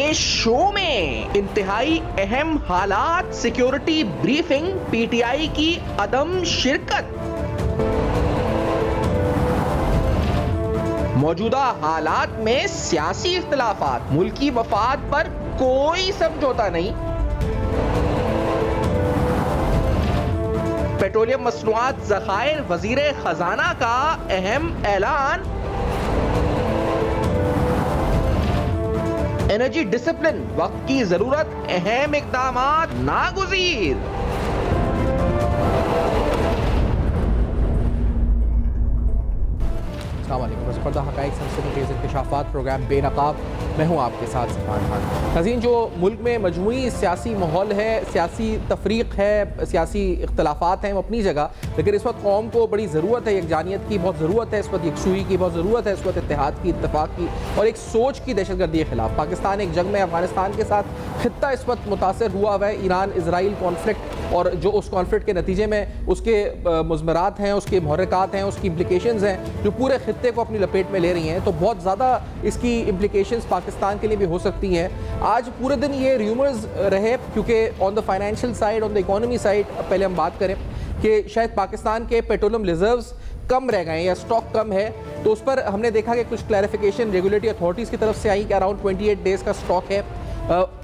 के शो में इंतहाई अहम हालात, सिक्योरिटी ब्रीफिंग, पीटीआई की अदम शिरकत। मौजूदा हालात में सियासी इख्तिलाफात, मुल्की मफाद पर कोई समझौता नहीं। पेट्रोलियम मसनूआत ज़खायर, वजीर खजाना का अहम ऐलान। एनर्जी डिसिप्लिन, वक्त की जरूरत, अहम इकदामात नागुज़ीर। पर्दा हक़ाइक़ सनसनीखेज़ इंकशाफ़ात प्रोग्राम बेनकाब, मैं हूँ आपके साथ सफ़ान खान। नाज़रीन, जो मुल्क में मजमूई सियासी माहौल है, सियासी तफरीक है, सियासी इख्तलाफात हैं वो अपनी जगह, लेकिन इस वक्त कौम को बड़ी ज़रूरत है यकजानियत की, बहुत ज़रूरत है इस वक्त यकसूई की, बहुत ज़रूरत है इस वक्त इत्तेहाद की, इत्तफ़ाक़ की और एक सोच की दहशतगर्दी के ख़िलाफ़। पाकिस्तान एक जंग में अफ़गानिस्तान के साथ खित्ता इस वक्त मुतासर हुआ हुआ है। ईरान इसराइल कॉन्फ्लिक्ट और जो उस कॉन्फ्लिक्ट के नतीजे में उसके मुज़मरात हैं, उसके मुहर्रिकात हैं, उसकी इम्प्लिकेशंस हैं जो पूरे खित्ते को अपनी लपेट में ले रही हैं, तो बहुत ज़्यादा इसकी इम्प्लिकेशंस पाकिस्तान के लिए भी हो सकती हैं। आज पूरे दिन ये र्यूमर्स रहे क्योंकि on the financial side, on the economy side पहले हम बात करें कि शायद पाकिस्तान के पेट्रोलियम रिजर्व्स कम रह गए या स्टॉक कम है, तो उस पर हमने देखा कि कुछ क्लैरिफिकेशन रेगुलेटरी अथॉरिटीज़ की तरफ से आई कि अराउंड 28 डेज़ का स्टॉक है।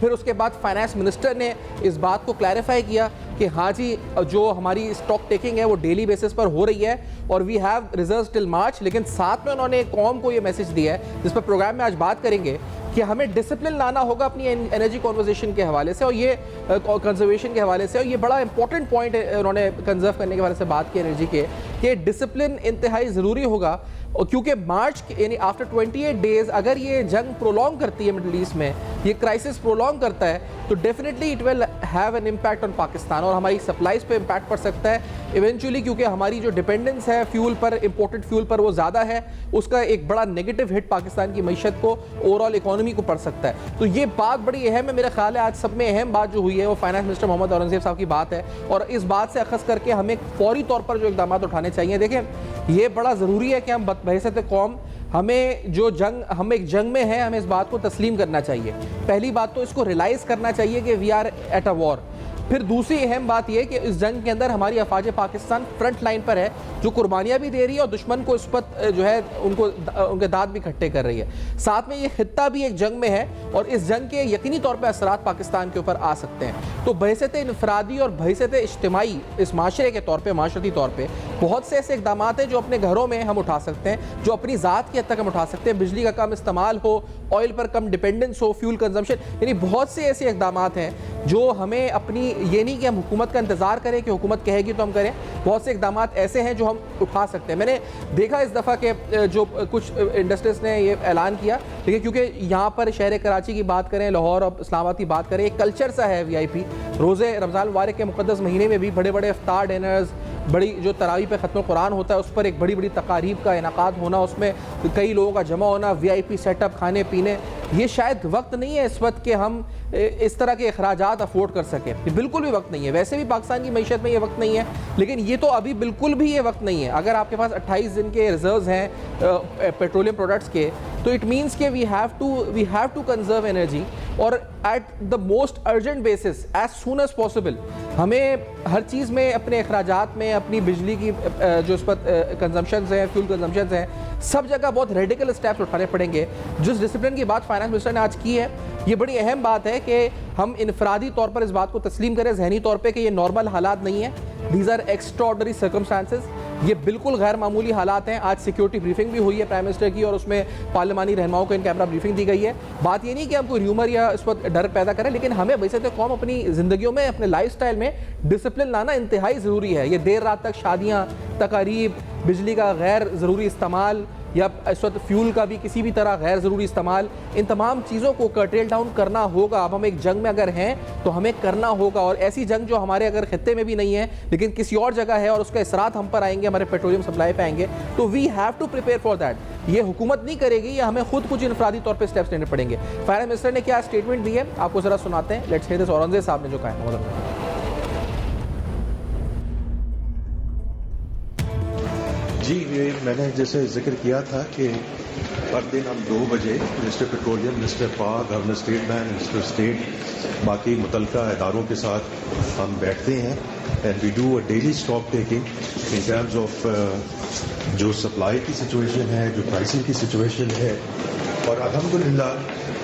फिर उसके बाद फाइनेंस मिनिस्टर ने इस बात को क्लैरिफाई किया कि हाँ जी, जो हमारी स्टॉक टेकिंग है वो डेली बेसिस पर हो रही है और we have reserves till March. लेकिन साथ में उन्होंने कौम को ये मैसेज दिया है जिस पर प्रोग्राम में आज बात करेंगे कि हमें डिसिप्लिन लाना होगा अपनी एनर्जी कन्वर्जेशन के हवाले से और ये कंजर्वेशन के हवाले से। और ये बड़ा इंपॉर्टेंट पॉइंट है, उन्होंने कंजर्व करने के बारे से बात की एनर्जी के, कि डिसिप्लिन इंतहाई ज़रूरी होगा क्योंकि मार्च यानी आफ्टर 28 डेज़ अगर ये जंग प्रोलॉन्ग करती है, मिडल ईस्ट में ये क्राइसिस प्रोलॉन्ग करता है, तो definitely it will have an impact on Pakistan और हमारी सप्लाईज पे इम्पैक्ट पड़ सकता है इवेंचुअली, क्योंकि हमारी जो डिपेंडेंस है फ्यूल पर, इंपोर्टेड फ्यूल पर, वो ज़्यादा है। उसका एक बड़ा नेगेटिव हिट पाकिस्तान की मईशत को, ओवरऑल इकोनॉमी को पड़ सकता है। तो ये बात बड़ी अहम है। मेरा ख्याल है आज सब में अहम बात जो हुई है वो फाइनेंस मिनिस्टर मोहम्मद औरंगज़ेब साहब की बात है और इस बात से अखज़ करके हमें फौरी तौर पर जो इक़दाम उठाने चाहिए। देखें, ये बड़ा ज़रूरी है कि हम बहसत कौम हमें जो हम एक जंग में हैं, हमें इस बात को तस्लीम करना चाहिए। पहली बात तो इसको रियलाइज़ करना चाहिए कि we are at a war. फिर दूसरी अहम बात यह कि इस जंग के अंदर हमारी अफवाज पाकिस्तान फ्रंट लाइन पर है, जो कुर्बानियाँ भी दे रही है और दुश्मन को इस पर जो है उनके दांत भी खट्टे कर रही है। साथ में ये खित्ता भी एक जंग में है और इस जंग के यकीनी तौर पर असरात पाकिस्तान के ऊपर आ सकते हैं। तो बहसत इनफरादी और बहसत इज्तिमाई इस माशरे के तौर पर, माशरती तौर पर बहुत से ऐसे इक़दाम हैं जो अपने घरों में हम उठा सकते हैं, जो अपनी ज़ात की हद तक हम उठा सकते हैं। बिजली का कम इस्तेमाल हो, ऑयल पर कम डिपेंडेंस हो, फ्यूल कंजम्पशन, यानी बहुत से ऐसे इक़दाम हैं जो हमें अपनी, ये नहीं कि हम हुकूमत का इंतज़ार करें कि हुकूमत कहेगी तो हम करें, बहुत से इक़दाम ऐसे हैं जो हम उठा सकते हैं। मैंने देखा इस दफ़ा के जो कुछ इंडस्ट्रीज ने ये ऐलान किया, लेकिन क्योंकि यहाँ पर शहर कराची की बात करें, लाहौर और इस्लामाबाद की बात करें, एक कल्चर सा है VIP, रोज़े रमज़ान मुबारक के मुक़द्दस महीने में भी बड़े बड़े इफ्तार डिनर्स, बड़ी जो तरावी पे ख़त्म कुरान होता है उस पर एक बड़ी बड़ी तकारीब का इनाकाद होना, उसमें कई लोगों का जमा होना, VIP सेटअप, खाने पीने, ये शायद वक्त नहीं है इस वक्त कि हम इस तरह के अखराजात अफोर्ड कर सकें। बिल्कुल भी वक्त नहीं है। वैसे भी पाकिस्तान की मईशत में ये वक्त नहीं है, लेकिन ये तो अभी बिल्कुल भी ये वक्त नहीं है। अगर आपके पास 28 दिन के रिजर्व्स हैं पेट्रोलियम प्रोडक्ट्स के, तो इट मीन्स के we have to conserve energy और at the most urgent basis as soon as possible. हमें हर चीज़ में अपने अखराजात में, अपनी बिजली की जो इस पर कंजम्पशन हैं, फ्यूल कंजम्पशन हैं, सब जगह बहुत रेडिकल स्टेप्स उठाने पड़ेंगे। जिस डिसिप्लिन की बात फाइनेंस मिनिस्टर ने आज की है, ये बड़ी अहम बात है कि हम इनफरादी तौर पर इस बात को तस्लीम करें, जहनी तौर पर, कि ये नॉर्मल हालात नहीं है, दीज आर एक्स्ट्राऑर्डिनरी सर्कमस्टांसेस, ये बिल्कुल गैर मामूली हालात हैं। आज सिक्योरिटी ब्रीफिंग भी हुई है प्राइम मिनिस्टर की और उसमें पार्लिमानी रहनुमाओं को इन कैमरा ब्रीफिंग दी गई है। बात ये नहीं कि हम कोई र्यूमर या इस पर डर पैदा करें, लेकिन हमें वैसे कौम अपनी ज़िंदगियों में, अपने लाइफस्टाइल में डिसिप्लिन लाना इंतहाई ज़रूरी है। ये देर रात तक शादियाँ, तकारीब, बिजली का गैर ज़रूरी इस्तेमाल या इस वक्त फ्यूल का भी किसी भी तरह गैर ज़रूरी इस्तेमाल, इन तमाम चीज़ों को कर्टेल डाउन करना होगा। अब हम एक जंग में अगर हैं तो हमें करना होगा, और ऐसी जंग जो हमारे अगर खित्ते में भी नहीं है लेकिन किसी और जगह है और उसका असरात हम पर आएंगे, हमारे पेट्रोलियम सप्लाई पे आएंगे, तो we have to prepare for that. ये हुकूमत नहीं करेगी, ये हमें खुद कुछ इनफरादी तौर पर स्टेप्स लेने पड़ेंगे। फाइनेंस मिनिस्टर ने क्या स्टेटमेंट दी है आपको ज़रा सुनाते हैं। Let's hear this. औरंगज़ेब साहब ने जो कहा है, जी, ये मैंने जैसे जिक्र किया था कि हर दिन हम 2 बजे minister petroleum, minister power, governor State Bank, minister state, बाकी मुतल्लिका इदारों के साथ हम बैठते हैं and we do a daily stock taking in terms of जो सप्लाई की सिचुएशन है, जो प्राइसिंग की सिचुएशन है, और अल्हम्दुलिल्लाह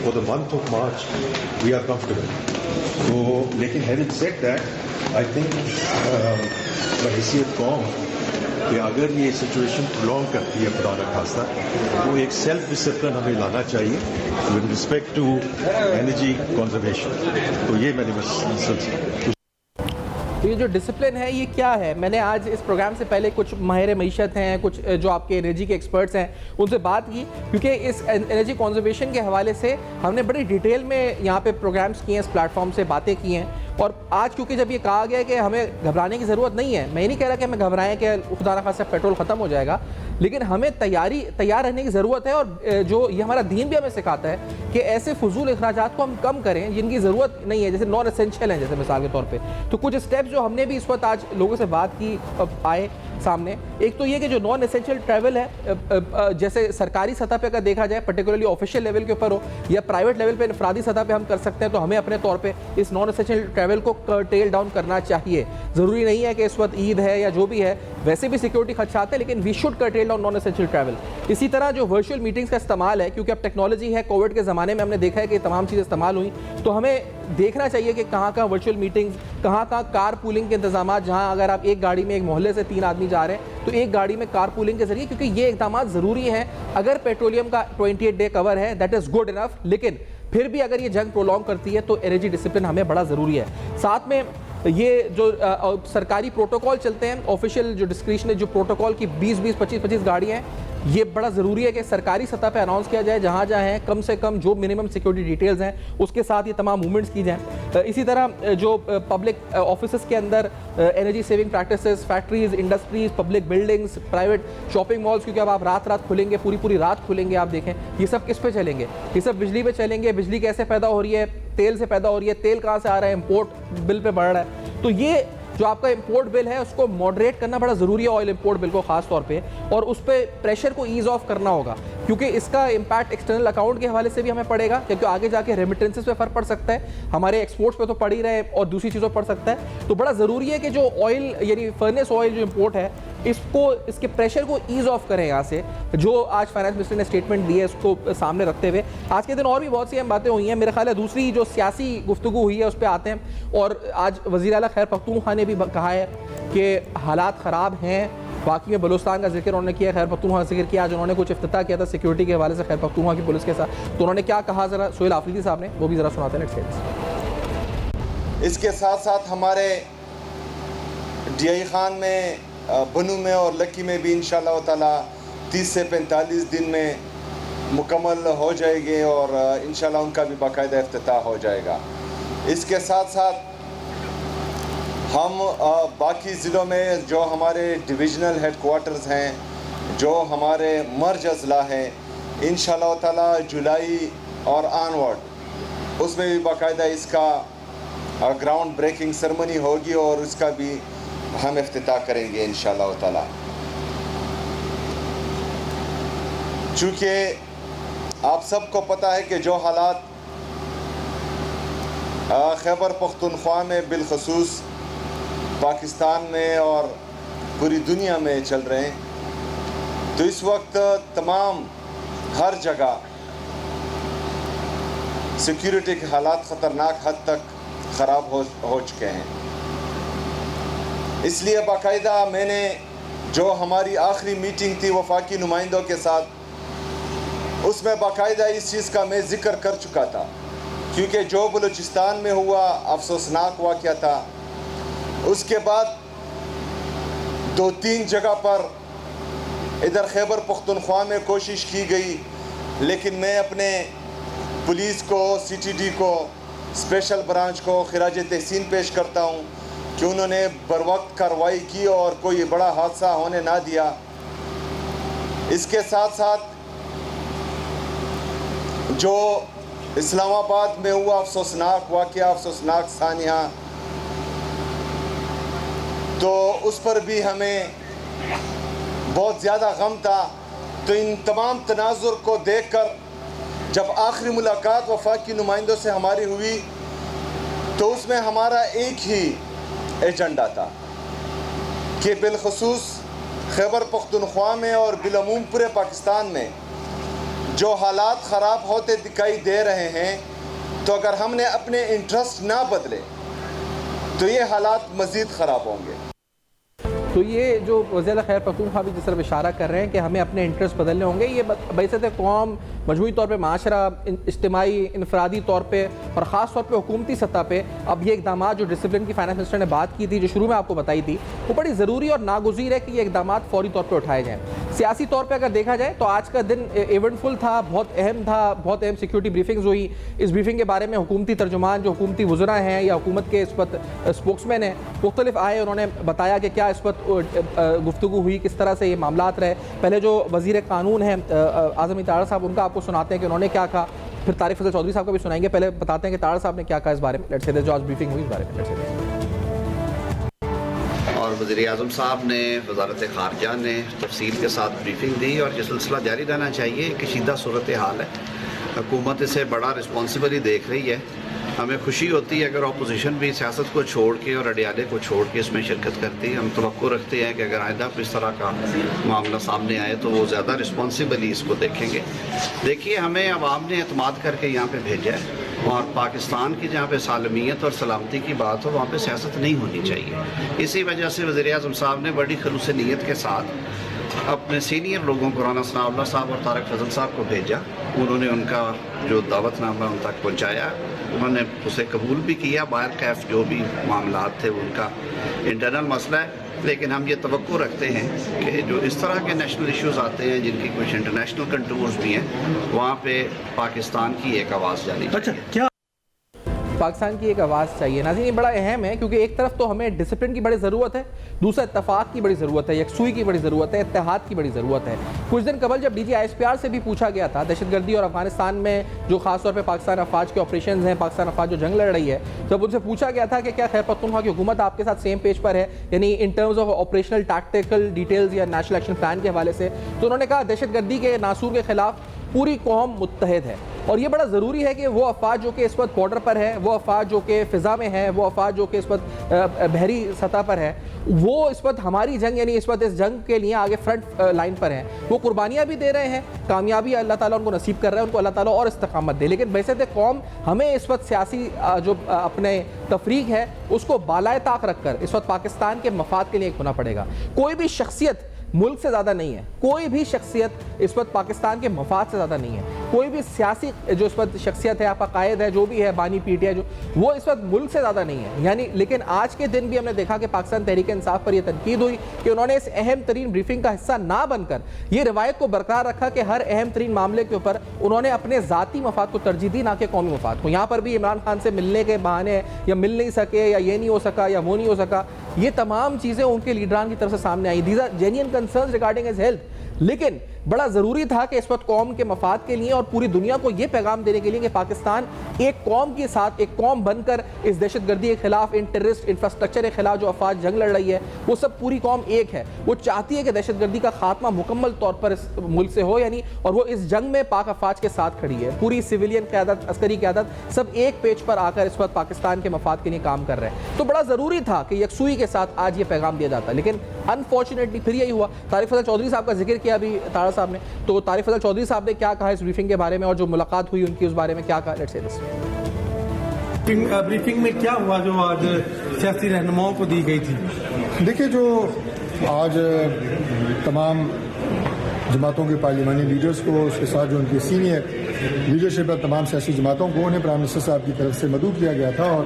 for the month of March we are comfortable. तो लेकिन having said that I think बहैसियत कौम कि अगर ये सिचुएशन प्रोलॉन्ग करती है खुदा न खास्ता, तो एक सेल्फ डिसिप्लिन हमें लाना चाहिए with respect to energy conservation. तो ये मैंने बस तो ये जो डिसिप्लिन है ये क्या है? मैंने आज इस प्रोग्राम से पहले कुछ माहिर मईशत हैं, कुछ जो आपके एनर्जी के एक्सपर्ट्स हैं, उनसे बात की, क्योंकि इस एनर्जी कंजर्वेशन के हवाले से हमने बड़ी डिटेल में यहाँ पे प्रोग्राम्स किए हैं, इस प्लेटफॉर्म से बातें की हैं। और आज क्योंकि जब ये कहा गया कि हमें घबराने की ज़रूरत नहीं है, मैं नहीं कह रहा कि हमें घबराएं कि खुदा न खास्ता पेट्रोल ख़त्म हो जाएगा, लेकिन हमें तैयार रहने की ज़रूरत है। और जो ये हमारा दीन भी हमें सिखाता है कि ऐसे फजूल अखराजात को हम कम करें जिनकी ज़रूरत नहीं है, जैसे नॉन एसेंशियल हैं, जैसे मिसाल के तौर पे। तो कुछ स्टेप्स जो हमने भी इस वक्त आज लोगों से बात की आए सामने, एक तो ये कि जो नॉन एसेंशियल ट्रैवल है, जैसे सरकारी सतह पे अगर देखा जाए, पर्टिकुलरली ऑफिशियल लेवल के ऊपर हो या प्राइवेट लेवल पे इनफरादी सतह पे हम कर सकते हैं, तो हमें अपने तौर पे इस नॉन एसेंशियल ट्रैवल को कर्टेल डाउन करना चाहिए। ज़रूरी नहीं है कि इस वक्त ईद है या जो भी है, वैसे भी सिक्योरिटी खदशात है, लेकिन we should curtail down non essential travel. इसी तरह जो वर्चुअल मीटिंग्स का इस्तेमाल है, क्योंकि अब टेक्नोलॉजी है, कोविड के ज़माने में हमने देखा है कि तमाम चीज़ें इस्तेमाल हुई, तो हमें देखना चाहिए कि कहाँ कहाँ वर्चुअल मीटिंग्स, कहाँ कहाँ कार पूलिंग के इंतजाम, जहाँ अगर आप एक गाड़ी में एक मोहल्ले से 3 आदमी जा रहे हैं तो एक गाड़ी में कार पूलिंग के जरिए, क्योंकि ये इक़दाम ज़रूरी है। अगर पेट्रोलियम का 28 डे कवर है, दैट इज़ गुड इनफ, लेकिन फिर भी अगर ये जंग प्रोलॉन्ग करती है तो एनर्जी डिसिप्लिन हमें बड़ा ज़रूरी है। साथ में ये जो सरकारी प्रोटोकॉल चलते हैं, ऑफिशियल जो डिस्क्रिशनरी जो प्रोटोकॉल की 20-20, 25-25 गाड़ियाँ हैं, ये बड़ा ज़रूरी है कि सरकारी सतह पे अनाउंस किया जाए, जहाँ जहाँ है कम से कम जो मिनिमम सिक्योरिटी डिटेल्स हैं उसके साथ ये तमाम मूवमेंट्स की जाएँ। इसी तरह जो पब्लिक ऑफिसेस के अंदर energy saving practices, factories, industries, public buildings, private shopping malls, क्योंकि अब आप रात खुलेंगे, पूरी रात खुलेंगे, आप देखें ये सब किस पे चलेंगे? ये सब बिजली पे चलेंगे। बिजली कैसे पैदा हो रही है? तेल से पैदा हो रही है। तेल कहाँ से आ रहा है? इम्पोर्ट बिल पे बढ़ रहा है। तो ये जो आपका इंपोर्ट बिल है उसको मॉडरेट करना बड़ा ज़रूरी है, ऑयल इंपोर्ट बिल को खास तौर पे, और उस पर प्रेशर को ईज़ ऑफ करना होगा, क्योंकि इसका इम्पैक्ट एक्सटर्नल अकाउंट के हवाले से भी हमें पड़ेगा, क्योंकि आगे जाके रेमिटेंसेस पे फ़र्क पड़ सकता है, हमारे एक्सपोर्ट्स पे तो पड़ ही रहे और दूसरी चीज़ों पर पड़ सकता है। तो बड़ा ज़रूरी है कि जो ऑयल यानी फर्नेस ऑयल जो इम्पोर्ट है, इसके प्रेशर को ईज़ ऑफ करें यहाँ से। जो आज फाइनेंस मिनिस्टर ने स्टेटमेंट दी है उसको सामने रखते हुए आज के दिन और भी बहुत सी अहम बातें हुई हैं। मेरा ख्याल है दूसरी जो सियासी गुफ्तगू हुई है उस पर आते हैं। और आज वज़ीर आला खैर पख्तूनख्वा ने भी कहा है कि हालात ख़राब हैं। बाकी में बलूचिस्तान का जिक्र उन्होंने किया, खैर पख्तूनख्वा का जिक्र किया। आज उन्होंने कुछ इफ्तिताह किया था सिक्योरिटी के हवाले से खैर पख्तूनख्वा की पुलिस के साथ, तो उन्होंने क्या कहा ज़रा सोहेल आफरीदी साहब ने वो भी ज़रा सुनाते हैं। इसके साथ साथ हमारे DI खान में, बनू में और लक्की में भी इंशाअल्लाह ताला 30 से 45 दिन में मुकम्मल हो जाएंगे और इंशाअल्लाह उनका भी बाकायदा इफ्तिताह हो जाएगा। इसके साथ साथ हम बाकी ज़िलों में जो हमारे डिविजनल हेडक्वार्टर्स हैं, जो हमारे मर्ज अज़ला हैं, इंशाअल्लाह ताला जुलाई और ऑनवर्ड उसमें भी बाकायदा इसका ग्राउंड ब्रेकिंग सेरेमनी होगी और उसका भी हम इफ्तिताह करेंगे इंशाअल्लाह ताला। चूँकि आप सबको पता है कि जो हालात खैबर पख्तूनख्वा में बिलखसूस पाकिस्तान में और पूरी दुनिया में चल रहे हैं, तो इस वक्त तमाम हर जगह सिक्योरिटी के हालात ख़तरनाक हद तक ख़राब हो चुके हैं। इसलिए बाकायदा मैंने जो हमारी आखिरी मीटिंग थी वफाकी नुमाइंदों के साथ, उसमें बाकायदा इस चीज़ का मैं ज़िक्र कर चुका था, क्योंकि जो बलूचिस्तान में हुआ अफसोसनाक वाक़या था, उसके बाद 2-3 जगह पर इधर खैबर पख्तूनख्वा में कोशिश की गई, लेकिन मैं अपने पुलिस को, CTD को, स्पेशल ब्रांच को खिराज तहसीन पेश करता हूँ कि उन्होंने बरवक्त कार्रवाई की और कोई बड़ा हादसा होने ना दिया। इसके साथ साथ जो इस्लामाबाद में हुआ अफसोसनाक वाक़या, अफसोसनाक सानिया, तो उस पर भी हमें बहुत ज़्यादा गम था तो इन तमाम तनाजुर को देख कर जब आखिरी मुलाकात वफाकी नुमाइंदों से हमारी हुई तो उसमें हमारा एक ही एजेंडा था कि बिलखसूस खैबर पख्तूनख्वा में और बिलअमूम पूरे पाकिस्तान में जो हालात ख़राब होते दिखाई दे रहे हैं, तो अगर हमने अपने इंटरेस्ट ना बदले तो ये हालात मज़ीद ख़राब होंगे। तो ये जो वज़ीर खैर पख्तूनख्वा भी जिस तरफ इशारा कर रहे हैं कि हमें अपने इंटरेस्ट बदलने होंगे, ये बैसत कौम मजमूई तौर पे माशरा, इज्तिमाई, इनफरादी तौर पे और ख़ास तौर पे हुकूमती सतह पे अब ये इकदाम जो डिसिप्लिन की फाइनेंस मिनिस्टर ने बात की थी, जो शुरू में आपको बताई थी, वो बड़ी ज़रूरी और नागुज़ीर है कि ये इकदाम फौरी तौर पर उठाए जाएँ। सियासी तौर पर अगर देखा जाए तो आज का दिन इवेंटफुल था, बहुत अहम सिक्योरिटी ब्रीफिंग्स हुई। इस ब्रीफिंग के बारे में हुकूमती तर्जुमान जो हुकूमती वज़रा हैं या हुकूमत के इस वक्त स्पोक्समैन हैं मुख्तलिफ आए, उन्होंने बताया कि क्या इस वक्त गुफ्तगू हुई, किस तरह से ये मामलात रहे। पहले जो वज़ीर कानून हैं आज़म तारड़ साहब, उनका आपको सुनाते हैं कि उन्होंने क्या कहा, फिर तारिक फजल चौधरी साहब को भी सुनाएंगे। पहले बताते हैं कि तारड़ साहब ने क्या कहा इस बारे में। लेट्स से जो आज ब्रीफिंग हुई इस बारे में। और वज़ीर आज़म साहब ने, वज़ारत ख़ारजा ने तफसील के साथ ब्रीफिंग दी और ये सिलसिला जारी रहना चाहिए। कशीदा सूरत हाल है, हुकूमत इसे बड़ा रिस्पॉन्सिबली देख रही है। हमें खुशी होती है अगर अपोजिशन भी सियासत को छोड़ के और अडियाले को छोड़ के इसमें शिरकत करती है। हम तवक्को रखते हैं कि अगर आइंदा कोई इस तरह का मामला सामने आए तो वो ज़्यादा रिस्पॉन्सिबली इसको देखेंगे। देखिए, हमें अवाम ने एतमाद करके यहाँ पे भेजा है और पाकिस्तान की जहाँ पे सालमियत और सलामती की बात हो वहाँ पे सियासत नहीं होनी चाहिए। इसी वजह से वज़ीर आज़म साहब ने बड़ी खलूस नीयत के साथ अपने सीनियर लोगों को, राना सनाउल्लाह साहब और तारिक फजल साहब को भेजा। उन्होंने उनका जो दावतनामा उन तक पहुँचाया, उन्होंने उसे कबूल भी किया। बाहर कैफ जो भी मामलात थे उनका इंटरनल मसला है, लेकिन हम ये तवक्को रखते हैं कि जो इस तरह के नेशनल इश्यूज़ आते हैं जिनकी कुछ इंटरनेशनल कंटूर्स भी हैं, वहाँ पे पाकिस्तान की एक आवाज़ जानी चाहिए। क्या पाकिस्तान की एक आवाज़ चाहिए। नाज़रीन, ये बड़ा अहम है क्योंकि एक तरफ तो हमें डिसिप्लिन की बड़ी ज़रूरत है, दूसरा इत्तफाक की बड़ी ज़रूरत है, यकसुई की बड़ी ज़रूरत है, इत्तेहाद की बड़ी ज़रूरत है। कुछ दिन कबल जब DG ISPR से भी पूछा गया था दहशतगर्दी और अफगानिस्तान में जो खासतौर पर पाकिस्तान अफवाज के ऑपरेशन हैं, पाकिस्तान अफवाज जो जंग लड़ रही है, जब उनसे पूछा गया था कि क्या खैबर पख्तूनख्वा की हुकूमत आपके साथ सेम पेज पर है, यानी इन terms of operational tactical details या नेशनल एक्शन प्लान के हवाले से, तो उन्होंने कहा दहशतगर्दी के नासूर के खिलाफ पूरी कौम मुत्तहिद है। और ये बड़ा ज़रूरी है कि वो अफवाज जो कि इस वक्त बॉर्डर पर है, वो अफवाज जो कि फ़िज़ा में है, वो अफवाज जो कि इस वक्त बहरी सतह पर है, वो इस वक्त हमारी जंग यानी इस वक्त इस जंग के लिए आगे फ्रंट लाइन पर हैं। वो कुर्बानियाँ भी दे रहे हैं, कामयाबी अल्लाह ताला उनको नसीब कर रहा है, उनको अल्लाह ताला और इस्तकामत दे। लेकिन बैसत कौम हमें इस वक्त सियासी जो अपने तफरीक है उसको बालाए ताक रख कर इस वक्त पाकिस्तान के मफाद के लिए एक होना पड़ेगा। कोई भी शख्सियत मुल्क से ज़्यादा नहीं है, कोई भी शख्सियत इस वक्त पाकिस्तान के मफाद से ज़्यादा नहीं है। कोई भी सियासी जो इस वक्त शख्सियत है, आपका कायद है, जो भी है, बानी PTI जो, वो इस वक्त मुल्क से ज़्यादा नहीं है। यानी लेकिन आज के दिन भी हमने देखा कि पाकिस्तान तहरीक इंसाफ पर यह तनकीद हुई कि उन्होंने इस अहम तरीन ब्रीफिंग का हिस्सा ना बनकर ये रवायत को बरकरार रखा कि हर अहम तरीन मामले के ऊपर उन्होंने अपने ज़ाती मफाद को तरजीह दी, ना कि कौमी मफाद को। यहाँ पर भी इमरान खान से मिलने के बहाने या मिल नहीं सके या ये नहीं हो सका या वो नहीं हो सका, ये तमाम चीज़ें उनके लीडरान की तरफ से सामने आई। These are genuine concerns regarding his health. लेकिन बड़ा ज़रूरी था कि इस वक्त कौम के मफाद के लिए और पूरी दुनिया को ये पैगाम देने के लिए कि पाकिस्तान एक कौम के साथ एक कौम बनकर इस दहशतगर्दी के खिलाफ, इन टेररिस्ट इंफ्रास्ट्रक्चर के खिलाफ जो अफवाज जंग लड़ रही है, वो सब पूरी कौम एक है। वो चाहती है कि दहशतगर्दी का खात्मा मुकम्मल तौर पर इस मुल्क से हो, यानी और वो इस जंग में पाक अफवाज के साथ खड़ी है। पूरी सिविलियन क़यादत, अस्करी क़यादत सब एक पेज पर आकर इस वक्त पाकिस्तान के मफाद के लिए काम कर रहे हैं। तो बड़ा ज़रूरी था कि यकसुई के साथ आज ये पैगाम दिया जाता, लेकिन अनफॉर्चुनेटली फिर यही हुआ। तारिक फजल चौधरी साहब का जिक्र किया अभी तारा साहब ने, तो तारिक फजल चौधरी साहब ने क्या कहा इस ब्रीफिंग के बारे में और जो मुलाकात हुई उनकी उस बारे में क्या कहा? Let's say this. ब्रीफिंग में क्या हुआ जो आज सियासी रहनुमाओं को दी गई थी? देखिए, जो आज तमाम जमातों के पार्लिमानी लीडर्स को, उसके साथ जो उनकी सीनियर लीडरशिप है तमाम सियासी जमातों को, उन्हें प्राइम मिनिस्टर साहब की तरफ से मदऊ किया गया था और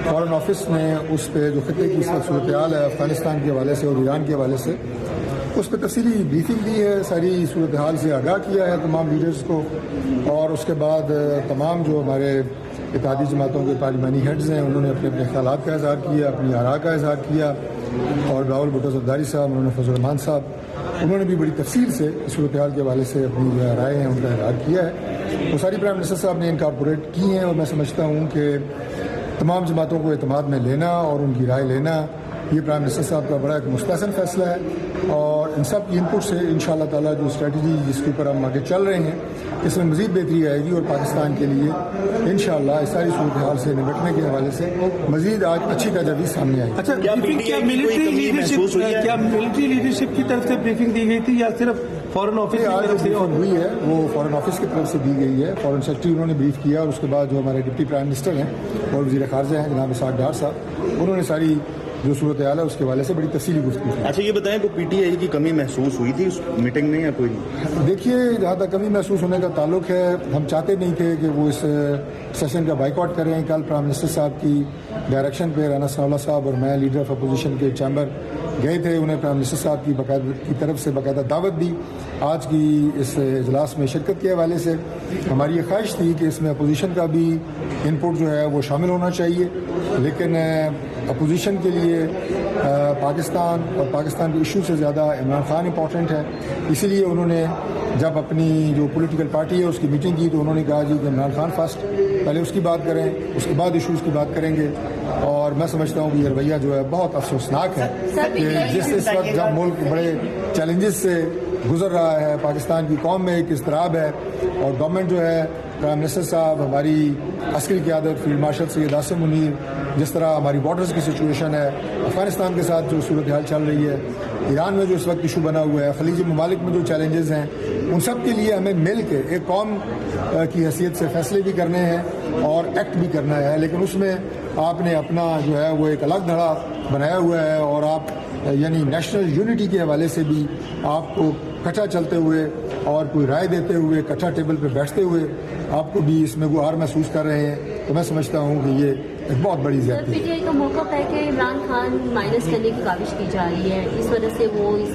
फॉरेन ऑफिस ने उस पर जो खत्े की सूरत हाल है अफगानिस्तान के हवाले से और ईरान के हवाले से उस पर तफसीली ब्रीफिंग दी है, सारी सूरत हाल से आगाह किया है तमाम लीडर्स को। और उसके बाद तमाम जो हमारे इत्तेहादी जमातों के पार्लिमानी हेड्स हैं उन्होंने अपने अपने ख्यालात का इज़हार किया, अपनी आरा का इज़हार किया। और राहुल भुट्टो ज़रदारी साहब, उन्होंने फजल रहमान साहब, उन्होंने भी बड़ी तफसील से सूरत हाल के हवाले से अपनी जो राय हैं उनका इज़हार किया है। वो सारी प्राइम मिनिस्टर साहब ने इनकॉर्पोरेट की हैं और मैं समझता हूँ कि तमाम जमातों को एतमाद में लेना और उनकी राय लेना ये प्राइम मिनिस्टर साहब का बड़ा एक मुस्तहसन फैसला है और इन सब की इनपुट से इंशाअल्लाह ताला जो स्ट्रेटजी जिसके ऊपर हम आगे चल रहे हैं इसमें मज़ीद बेहतरी आएगी और पाकिस्तान के लिए इंशाअल्लाह इस सारी सूरत हाल से निपटने के हवाले से मज़ीद आज अच्छी तजवीज़ सामने आएगी। अच्छा, क्या मिलिट्री लीडरशिप की तरफ से ब्रीफिंग दी गई थी या सिर्फ फॉरेन ऑफिस की तरफ से हुई है? वो फॉरेन ऑफिस की तरफ से दी गई है। फॉरेन सेक्रेटरी उन्होंने ब्रीफ किया और उसके बाद जो हमारे डिप्टी प्राइम मिनिस्टर हैं और वज़ीर ख़ारजा हैं जनाब इसाक डार साहब, उन्होंने सारी जो सूरत हाल है उसके हवाले से बड़ी तफसीली गुफ्तगू की। अच्छा, ये बताएं को पीटीआई की कमी महसूस हुई थी उस मीटिंग में या कोई नहीं? देखिए, जहाँ तक कमी महसूस होने का ताल्लुक है, हम चाहते नहीं थे कि वो इस सेशन का बाइकआउट करें। कल प्राइम मिनिस्टर साहब की डायरेक्शन पे राना सनाउल्लाह साहब और मैं लीडर ऑफ अपोजिशन के चैम्बर गए थे। उन्हें प्राइम मिनिस्टर साहब की तरफ से बाकायदा दावत दी आज की इस इजलास में शिरकत के हवाले से। हमारी ये ख्वाहिश थी कि इसमें अपोजिशन का भी इनपुट जो है वो शामिल होना चाहिए, लेकिन अपोजिशन के लिए पाकिस्तान और पाकिस्तान के इशू से ज़्यादा इमरान खान इम्पॉर्टेंट है। इसीलिए उन्होंने जब अपनी जो पॉलिटिकल पार्टी है उसकी मीटिंग की तो उन्होंने कहा जी कि इमरान खान फर्स्ट, पहले उसकी बात करें, उसके बाद इशूज़ की बात करेंगे। और मैं समझता हूँ कि ये रवैया जो है बहुत अफसोसनाक है कि जिस इस वक्त जब मुल्क बड़े चैलेंजेस से गुजर रहा है, पाकिस्तान की कौम में एक इज़्तिराब है और गवर्नमेंट जो है, प्राइम मिनिस्टर साहब, हमारी अस्करी क़यादत फील्ड मार्शल सैयद आसिम मुनीर, जिस तरह हमारी बॉर्डर्स की सिचुएशन है, अफगानिस्तान के साथ जो सूरत हाल चल रही है, ईरान में जो इस वक्त इशू बना हुआ है, खलीजी ममालिक में जो चैलेंजेस हैं, उन सब के लिए हमें मिल के एक कौम की हैसियत से फैसले भी करने हैं और एक्ट भी करना है। लेकिन उसमें आपने अपना जो है वो एक अलग धड़ा बनाया हुआ है और आप यानी नेशनल यूनिटी के हवाले से भी आपको इकट्ठा चलते हुए और कोई राय देते हुए, इकट्ठा टेबल पर बैठते हुए आपको भी इसमें गुहार महसूस कर रहे हैं। तो मैं समझता हूँ कि ये एक बहुत बड़ी ज़्यादती है। पीटीआई का मौका है कि इमरान खान माइनस करने की काविश की जा रही है, इस वजह से वो इस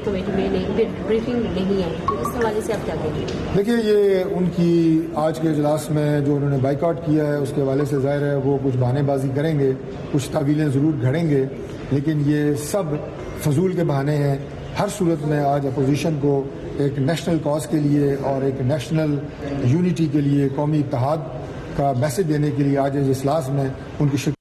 कमेटी में नहीं, ब्रीफिंग नहीं है, तो इस हवाले से आप क्या कहेंगे? देखिए, ये उनकी आज के इजलास में जो उन्होंने बाइकआउट किया है उसके हवाले से ज़ाहिर है वो कुछ बहानेबाजी करेंगे, कुछ तावीलें ज़रूर घड़ेंगे, लेकिन ये सब फजूल के बहाने हैं। हर सूरत में आज अपोजिशन को एक नेशनल कॉज के लिए और एक नेशनल यूनिटी के लिए, कौमी इत्तेहाद का मैसेज देने के लिए आज इस इजलास में उनकी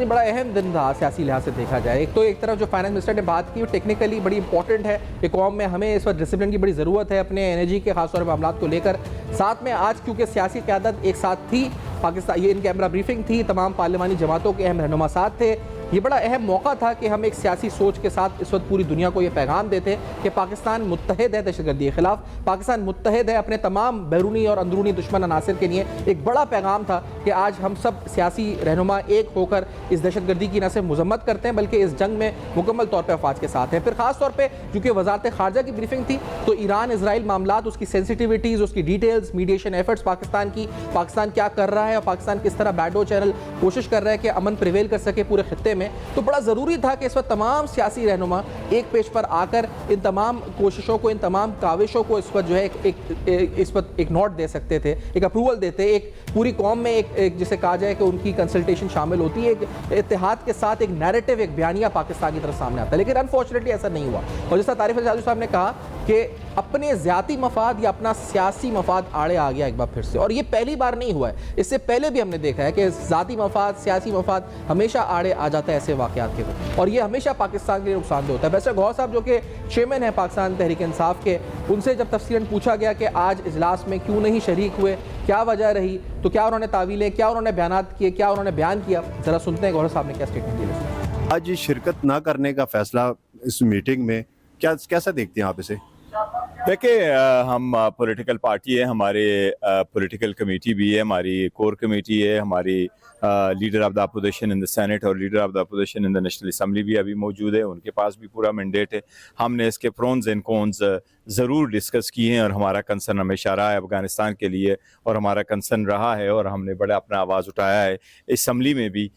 बड़ा अहम दिन था सियासी लिहाज से देखा जाए। एक तो एक तरफ जो फाइनेंस मिनिस्टर ने बात की वो टेक्निकली बड़ी इंपॉर्टेंट है कि कौम में हमें इस वक्त डिसिप्लिन की बड़ी ज़रूरत है अपने एनर्जी के खासतौर पर मामला को लेकर। साथ में आज क्योंकि सियासी क़यादत एक साथ थी, पाकिस्तान ये इन कैमरा ब्रीफिंग थी, तमाम पार्लिमानी जमातों के अहम रहनुमा साथ थे, ये बड़ा अहम मौका था कि हम एक सियासी सोच के साथ इस वक्त पूरी दुनिया को ये पैगाम देते कि पाकिस्तान मुत्तहिद है दहशतगर्दी के खिलाफ, पाकिस्तान मुत्तहिद है अपने तमाम बैरूनी और अंदरूनी दुश्मन अनासिर के लिए। एक बड़ा पैगाम था कि आज हम सब सियासी रहनुमा एक होकर इस दहशतगर्दी की न सिर्फ मजम्मत करते हैं बल्कि इस जंग में मुकम्मल तौर पर अफवाज के साथ हैं। फिर खास तौर पर चूँकि वजारत खारजा की ब्रीफिंग थी तो ईरान इसराइल मामलात, उसकी सेंसिटिविटीज़, उसकी डिटेल्स, मीडिएशन एफर्ट्स पाकिस्तान की, पाकिस्तान क्या कर रहा है और पाकिस्तान किस तरह बैडो चैनल कोशिश कर रहा है कि अमन प्रिवेल कर सके पूरे खित्ते में। तो बड़ा ज़रूरी था कि इस वक्त तमाम सियासी रहनुमा एक पेज पर आकर इन तमाम कोशिशों को, इन तमाम काविशों को इस वक्त जो है इस वक्त एक नोट दे सकते थे, एक अप्रूवल देते, एक पूरी कौम में एक जिसे कहा जाए कि उनकी कंसल्टेशन शामिल होती है, एक इत्तेहाद के साथ एक नैरेटिव, एक बयानिया पाकिस्तान की तरफ सामने आता है। लेकिन अनफॉर्चुनेटली ऐसा नहीं हुआ और जैसा तारिफ अली साहब ने कहा कि अपने ज़ाती मफाद या अपना सियासी मफाद आड़े आ गया एक बार फिर से, और ये पहली बार नहीं हुआ है, इससे पहले भी हमने देखा है कि ज़ाती मफाद, सियासी मफाद हमेशा आड़े आ जाता है ऐसे वाक़यात के वक्त, और ये हमेशा पाकिस्तान के लिए नुकसानदेह होता है। वैसे गौहर साहब जो कि चेयरमैन है पाकिस्तान तहरीक इंसाफ के, उनसे जब तफसीलन पूछा गया कि आज इजलास में क्यों नहीं शरीक हुए, क्या वजह रही, तो क्या उन्होंने तावीलें, क्या उन्होंने बयानात किए, क्या उन्होंने बयान किया, ज़रा सुनते हैं गौहर साहब ने क्या स्टेटमेंट दिया। आज शिरकत ना करने का फैसला इस मीटिंग में कैसा देखते हैं आप इसे? देखिए, हम पॉलिटिकल पार्टी है, हमारे पॉलिटिकल कमेटी भी है, हमारी कोर कमेटी है, हमारी leader of the opposition in the Senate और leader of the opposition in the National Assembly भी अभी मौजूद है, उनके पास भी पूरा मैंडेट है। हमने इसके प्रोन्स एंड कॉन्स ज़रूर डिस्कस किए हैं और हमारा कंसर्न हमेशा रहा है अफगानिस्तान के लिए, और हमारा कंसर्न रहा है और हमने बड़ा अपना आवाज़ उठाया है असम्बली में भी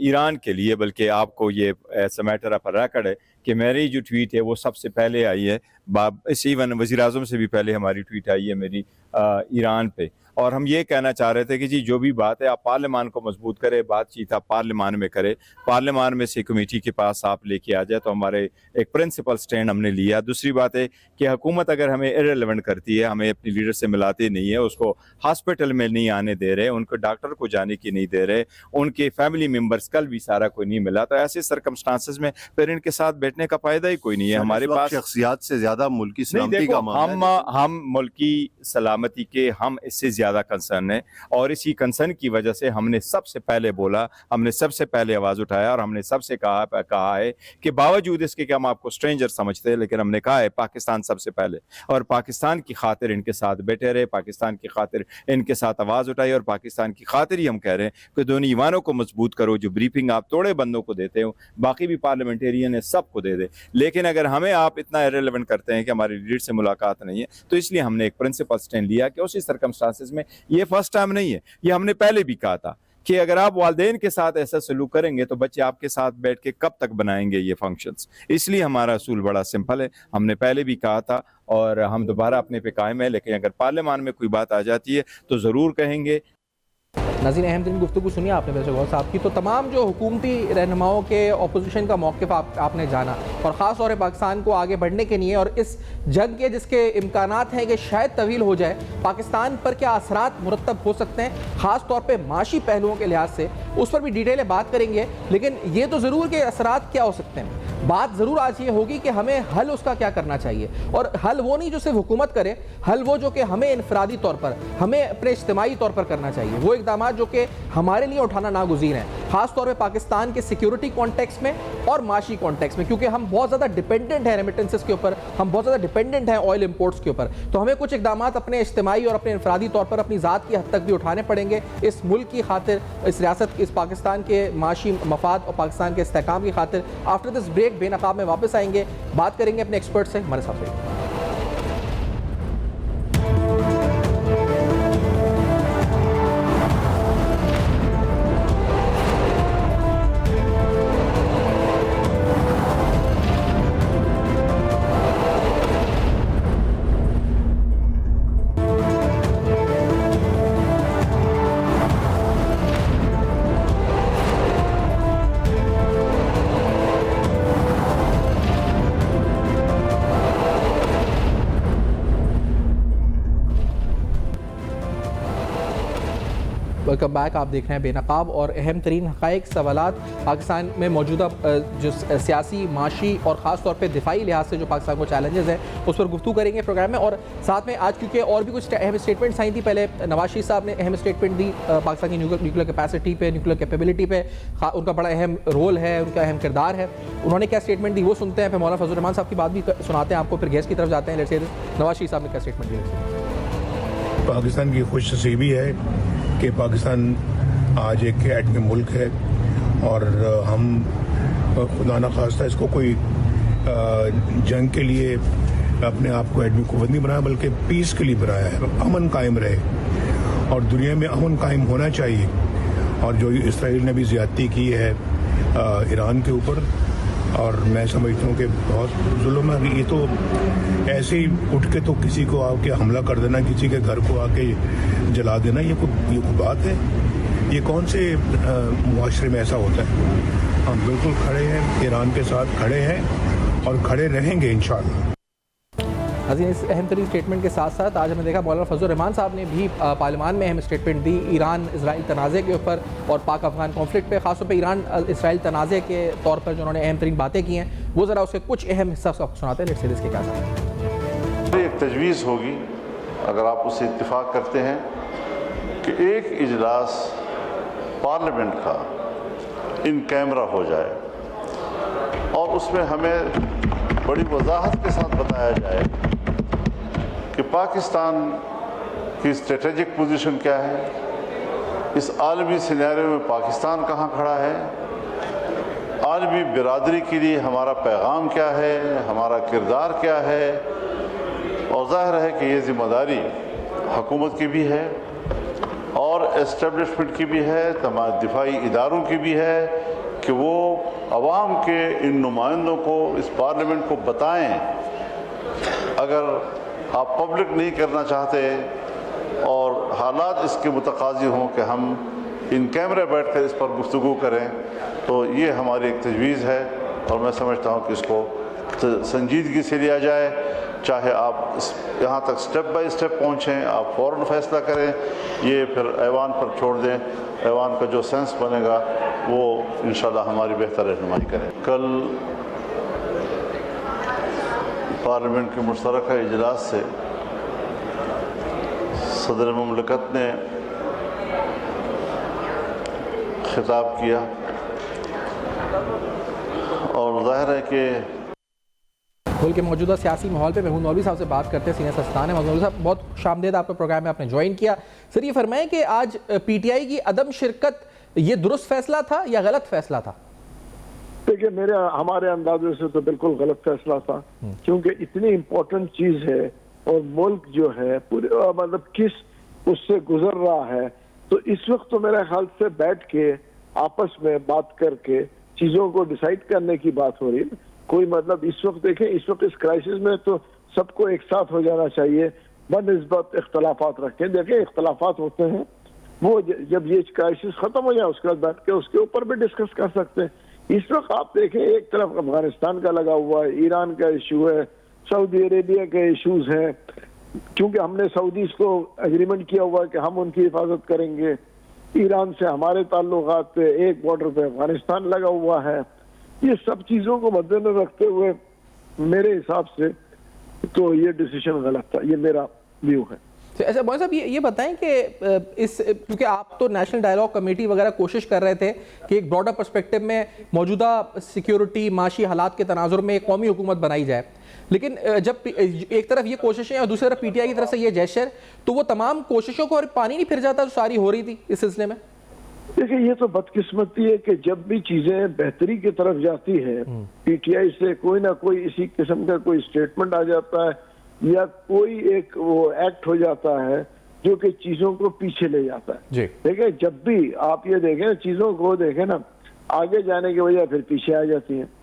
ईरान के लिए। बल्कि आपको ये as a matter of record है कि मेरी जो ट्वीट है वो सबसे पहले आई है, इस इवन वज़ीर आज़म से भी पहले हमारी ट्वीट आई है मेरी ईरान पे। और हम ये कहना चाह रहे थे कि जी जो भी बात है आप पार्लियामान को मजबूत करें, बातचीत आप पार्लियामान में करें, पार्लियामान में से कमेटी के पास आप लेके आ जाए। तो हमारे एक प्रिंसिपल स्टैंड हमने लिया। दूसरी बात है कि हुकूमत अगर हमें इरेलेवेंट करती है, हमें अपनी लीडर से मिलाती नहीं है, उसको हॉस्पिटल में नहीं आने दे रहे, उनको डॉक्टर को जाने की नहीं दे रहे, उनके फैमिली मेंबर्स कल भी सारा कोई नहीं मिला, तो ऐसे सर्कमस्टांसेस में फिर इनके साथ बैठने का फायदा ही कोई नहीं है। हमारे पास शख्सियात से ज्यादा मुल्की सलामती का हम मुल्की सलामती के हम इससे ज्यादा कंसर्न है, और इसी कंसर्न की वजह से हमने सबसे पहले बोला, हमने सबसे पहले आवाज उठाया और हमने सबसे कहा है कि बावजूद इसके कि हम आपको स्ट्रेंजर समझते हैं, लेकिन हमने कहा है पाकिस्तान सबसे पहले, और पाकिस्तान की खातिर इनके साथ बैठे रहे, पाकिस्तान की खातिर इनके साथ आवाज उठाई, और पाकिस्तान की खातिर ही हम कह रहे हैं कि दोनों ईवानों को मजबूत करो। जो ब्रीफिंग आप थोड़े बंदों को देते हो, बाकी भी पार्लियामेंटेरियन है, सबको दे दे, लेकिन अगर हमें आप इतना इरेलेवेंट करते हैं कि हमारी लीडर से मुलाकात नहीं है, तो इसलिए हमने एक प्रिंसिपल स्टैंड लिया कि उसी सर्कमस्टांसेस में, ये फर्स्ट टाइम नहीं है, ये हमने पहले भी कहा था कि अगर आप वालिदैन के साथ ऐसा सलूक करेंगे तो बच्चे आपके साथ बैठ के कब तक बनाएंगे ये फंक्शंस। इसलिए हमारा असूल बड़ा सिंपल है, हमने पहले भी कहा था और हम दोबारा अपने पे कायम है, लेकिन अगर पार्लियामान में कोई बात आ जाती है तो ज़रूर कहेंगे। नाज़रीन, अहम तरीन गुफ्तगू सुनिए आपने वैसे गौर साहब की। तो तमाम जो हुकूमती रहनुमाओं के अपोजिशन का मौक़िफ़ आपने जाना, और ख़ास तौर पर पाकिस्तान को आगे बढ़ने के लिए और इस जंग के जिसके इम्कानात हैं कि शायद तवील हो जाए, पाकिस्तान पर क्या असरात मुरतब हो सकते हैं, ख़ास तौर पर माशी पहलुओं के लिहाज से, उस पर भी डिटेल में बात करेंगे। लेकिन ये तो ज़रूर कि असरात क्या हो सकते हैं, बात ज़रूर आज ये होगी कि हमें हल उसका क्या करना चाहिए, और हल वो नहीं जो सिर्फ हुकूमत करे, हल वो जो कि हमें इनफरादी तौर पर, हमें अपने इज्तिमाई तौर पर करना चाहिए, वो इक़दाम जो कि हमारे लिए उठाना नागुज़ीर हैं, खास तौर पे पाकिस्तान के सिक्योरिटी कॉन्टेक्स्ट में और माशी कॉन्टेक्स्ट में, क्योंकि हम बहुत ज़्यादा डिपेंडेंट हैं रेमिटेंसेस के ऊपर, हम बहुत ज़्यादा डिपेंडेंट हैं ऑयल इंपोर्ट्स के ऊपर। तो हमें कुछ इक़दाम अपने इज्तिमाई और अपने इनफरादी तौर पर अपनी ज़ात की हद तक भी उठाने पड़ेंगे इस मुल्क की खातिर, इस रियासत, इस पाकिस्तान के माशी मफाद और पाकिस्तान के इस्तेहकाम की खातिर। आफ्टर दिस ब्रेक बेनकाब में वापस आएंगे, बात करेंगे अपने एक्सपर्ट से, हमारे साथ रहिए। Welcome back. आप देख रहे हैं बेनकाब, और अहम तरीन हक़ाइक़ सवालात पाकिस्तान में मौजूदा जो सियासी, माशी और ख़ास तौर पे दिफाई लिहाज से जो पाकिस्तान को चैलेंजेस हैं, उस पर गुफ्तगू करेंगे प्रोग्राम में। और साथ में आज क्योंकि और भी कुछ अहम स्टेटमेंट्स आई थी, पहले नवाज शरीफ साहब ने अहम स्टेटमेंट दी पाकिस्तान की न्यूक्लियर कैपेसिटी पे, न्यूक्लियर कैपेबिलिटी पे, उनका बड़ा अहम रोल है, उनका अहम किरदार है। उन्होंने क्या स्टेटमेंट दी वो सुनते हैं, फिर मौलाना फजल रहमान साहब की बात भी सुनाते हैं आपको, फिर गेस्ट की तरफ जाते हैं। लेट्स से नवाज शरीफ साहब ने क्या स्टेटमेंट दी। पाकिस्तान की खुशनसीबी है कि पाकिस्तान आज एक एटमी मुल्क है, और हम खुदा न खास्ता इसको कोई जंग के लिए अपने आप को एटमी कुव्वत नहीं बनाया, बल्कि पीस के लिए बनाया है, अमन कायम रहे, और दुनिया में अमन कायम होना चाहिए। और जो इसराइल ने भी ज़्यादती की है ईरान के ऊपर, और मैं समझता हूँ कि बहुत जुल्म है। ये तो ऐसे ही उठ के तो किसी को आके हमला कर देना, किसी के घर को आके जला देना, ये कोई बात है? ये कौन से मुआशरे में ऐसा होता है? हम बिल्कुल खड़े हैं, ईरान के साथ खड़े हैं और खड़े रहेंगे इंशाअल्लाह। अजीज, इस अहम तरीन स्टेटमेंट के साथ साथ आज हमने देखा मौलाना फजल रहमान साहब ने भी पार्लियामान में अहम स्टेटमेंट दी ईरान इसराइल तनाज़े के ऊपर और पाक अफगान कॉन्फ्लिक्ट पे, खासतौर पे ईरान इसराइल तनाज़े के तौर पर जो उन्होंने अहम तरीन बातें की हैं, वो ज़रा उसके कुछ अहम हिस्सा सुनाते हैं। लेट्स से इसके क्या था। एक तजवीज़ होगी, अगर आप उससे इत्तेफाक करते हैं, कि एक इजलास पार्लियामेंट का इन कैमरा हो जाए और उसमें हमें बड़ी वजाहत के साथ बताया जाए कि पाकिस्तान की स्ट्रेटेजिक पोजीशन क्या है, इस आलमी सिनेरियो में पाकिस्तान कहाँ खड़ा है, आलमी बिरादरी के लिए हमारा पैगाम क्या है, हमारा किरदार क्या है। और ज़ाहिर है कि ये ज़िम्मेदारी हुकूमत की भी है और एस्टेब्लिशमेंट की भी है, तमाम दिफाई इदारों की भी है कि वो अवाम के इन नुमाइंदों को, इस पार्लियामेंट को बताएं। अगर आप पब्लिक नहीं करना चाहते और हालात इसके मुतकाज़ी हों कि हम इन कैमरे बैठ कर इस पर गुफ्तगू करें, तो ये हमारी एक तजवीज़ है और मैं समझता हूँ कि इसको संजीदगी से लिया जाए। चाहे आप यहाँ तक स्टेप बाय स्टेप पहुँचें, आप फ़ौरन फैसला करें, ये फिर ऐवान पर छोड़ दें। ऐवान का जो सेंस बनेगा वो इंशाल्लाह हमारी बेहतर रहनुमाई करे। कल पार्लियामेंट के मुश्तरका इजलास से सदर मुमलिकत ने खिताब किया और ज़ाहिर है कि मुल्क के मौजूदा सियासी माहौल पे महमूद मौलवी साहब से बात करते हैं। सीनियर सस्तान है मौलवी साहब, बहुत खुशामदीद आपके प्रोग्राम में आपने ज्वाइन किया। सर ये फरमाएं कि आज पीटीआई की अदम शिरकत ये दुरुस्त फैसला था या गलत फैसला था? देखिए हमारे अंदाजे से तो बिल्कुल गलत फैसला था, क्योंकि इतनी इम्पोर्टेंट चीज है और मुल्क जो है पूरे मतलब किस उससे गुजर रहा है, तो इस वक्त तो मेरे ख्याल से बैठ के आपस में बात करके चीजों को डिसाइड करने की बात हो रही है। कोई मतलब इस वक्त देखें, इस वक्त इस क्राइसिस में तो सबको एक साथ हो जाना चाहिए, बनिस्बत इख्तलाफात रखें। देखें इख्तलाफात होते हैं, वो जब ये क्राइसिस खत्म हो जाए उसके बाद बैठ के उसके ऊपर भी डिस्कस कर सकते हैं। इस वक्त आप देखें एक तरफ अफगानिस्तान का लगा हुआ है, ईरान का इशू है, सऊदी अरेबिया के इशूज हैं, क्योंकि हमने सऊदीज को एग्रीमेंट किया हुआ है कि हम उनकी हिफाजत करेंगे। ईरान से हमारे ताल्लुकात पे एक बॉर्डर पे अफगानिस्तान लगा हुआ है। ये सब चीजों को मद्देनजर रखते हुए मेरे हिसाब से तो ये डिसीजन गलत था, ये मेरा व्यू है। तो ऐसा मौलवी साहब ये बताएं कि इस क्योंकि आप तो नेशनल डायलॉग कमेटी वगैरह कोशिश कर रहे थे कि एक ब्रॉडर पर्सपेक्टिव में मौजूदा सिक्योरिटी माशी हालात के तनाजुर में एक कौमी हुकूमत बनाई जाए, लेकिन जब एक तरफ ये कोशिशें और दूसरी तरफ पीटीआई की तरफ से ये जैशर, तो वो तमाम कोशिशों को और पानी नहीं फिर जाता जो सारी हो रही थी इस सिलसिले में? देखिए ये तो बदकिस्मती है कि जब भी चीजें बेहतरी की तरफ जाती है पीटीआई से कोई ना कोई इसी किस्म का कोई स्टेटमेंट आ जाता है या कोई एक वो एक्ट हो जाता है जो कि चीजों को पीछे ले जाता है। देखिए जब भी आप ये देखें चीजों को देखें ना, आगे जाने की वजह फिर पीछे आ जाती है।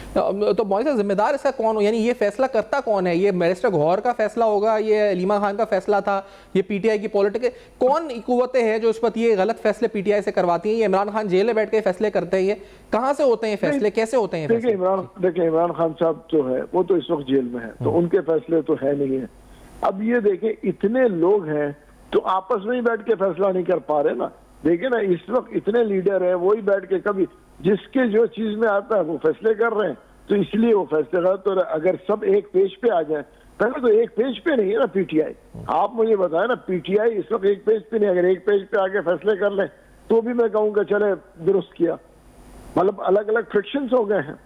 तो मौलवी साहब जिम्मेदार इसका कौन हो, यानी ये फैसला करता कौन है? ये बैरिस्टर गौहर का फैसला होगा, ये अलीमा खान का फैसला था, ये पीटीआई की पॉलिटिक्स कौन कुव्वतें हैं जो इस वक्त ये गलत फैसले पीटीआई से करवाती हैं? ये इमरान खान जेल में बैठ के फैसले करते हैं, ये कहाँ से होते हैं फैसले, कैसे होते हैं? देखिए इमरान खान साहब जो है वो तो इस वक्त जेल में है, तो उनके फैसले तो है नहीं है। अब ये देखें इतने लोग हैं तो आपस में ही बैठ के फैसला नहीं कर पा रहे ना। देखिए ना इस वक्त इतने लीडर हैं, वही बैठ के कभी जिसके जो चीज में आता है वो फैसले कर रहे हैं, तो इसलिए वो फैसले कर। तो अगर सब एक पेज पे आ जाए, पहले तो एक पेज पे नहीं है ना पीटीआई, आप मुझे बताएं ना पीटीआई इस वक्त एक पेज पे नहीं, अगर एक पेज पे आके फैसले कर ले तो भी मैं कहूँगा चले दुरुस्त किया, मतलब अलग अलग फ्रिक्शंस हो गए हैं।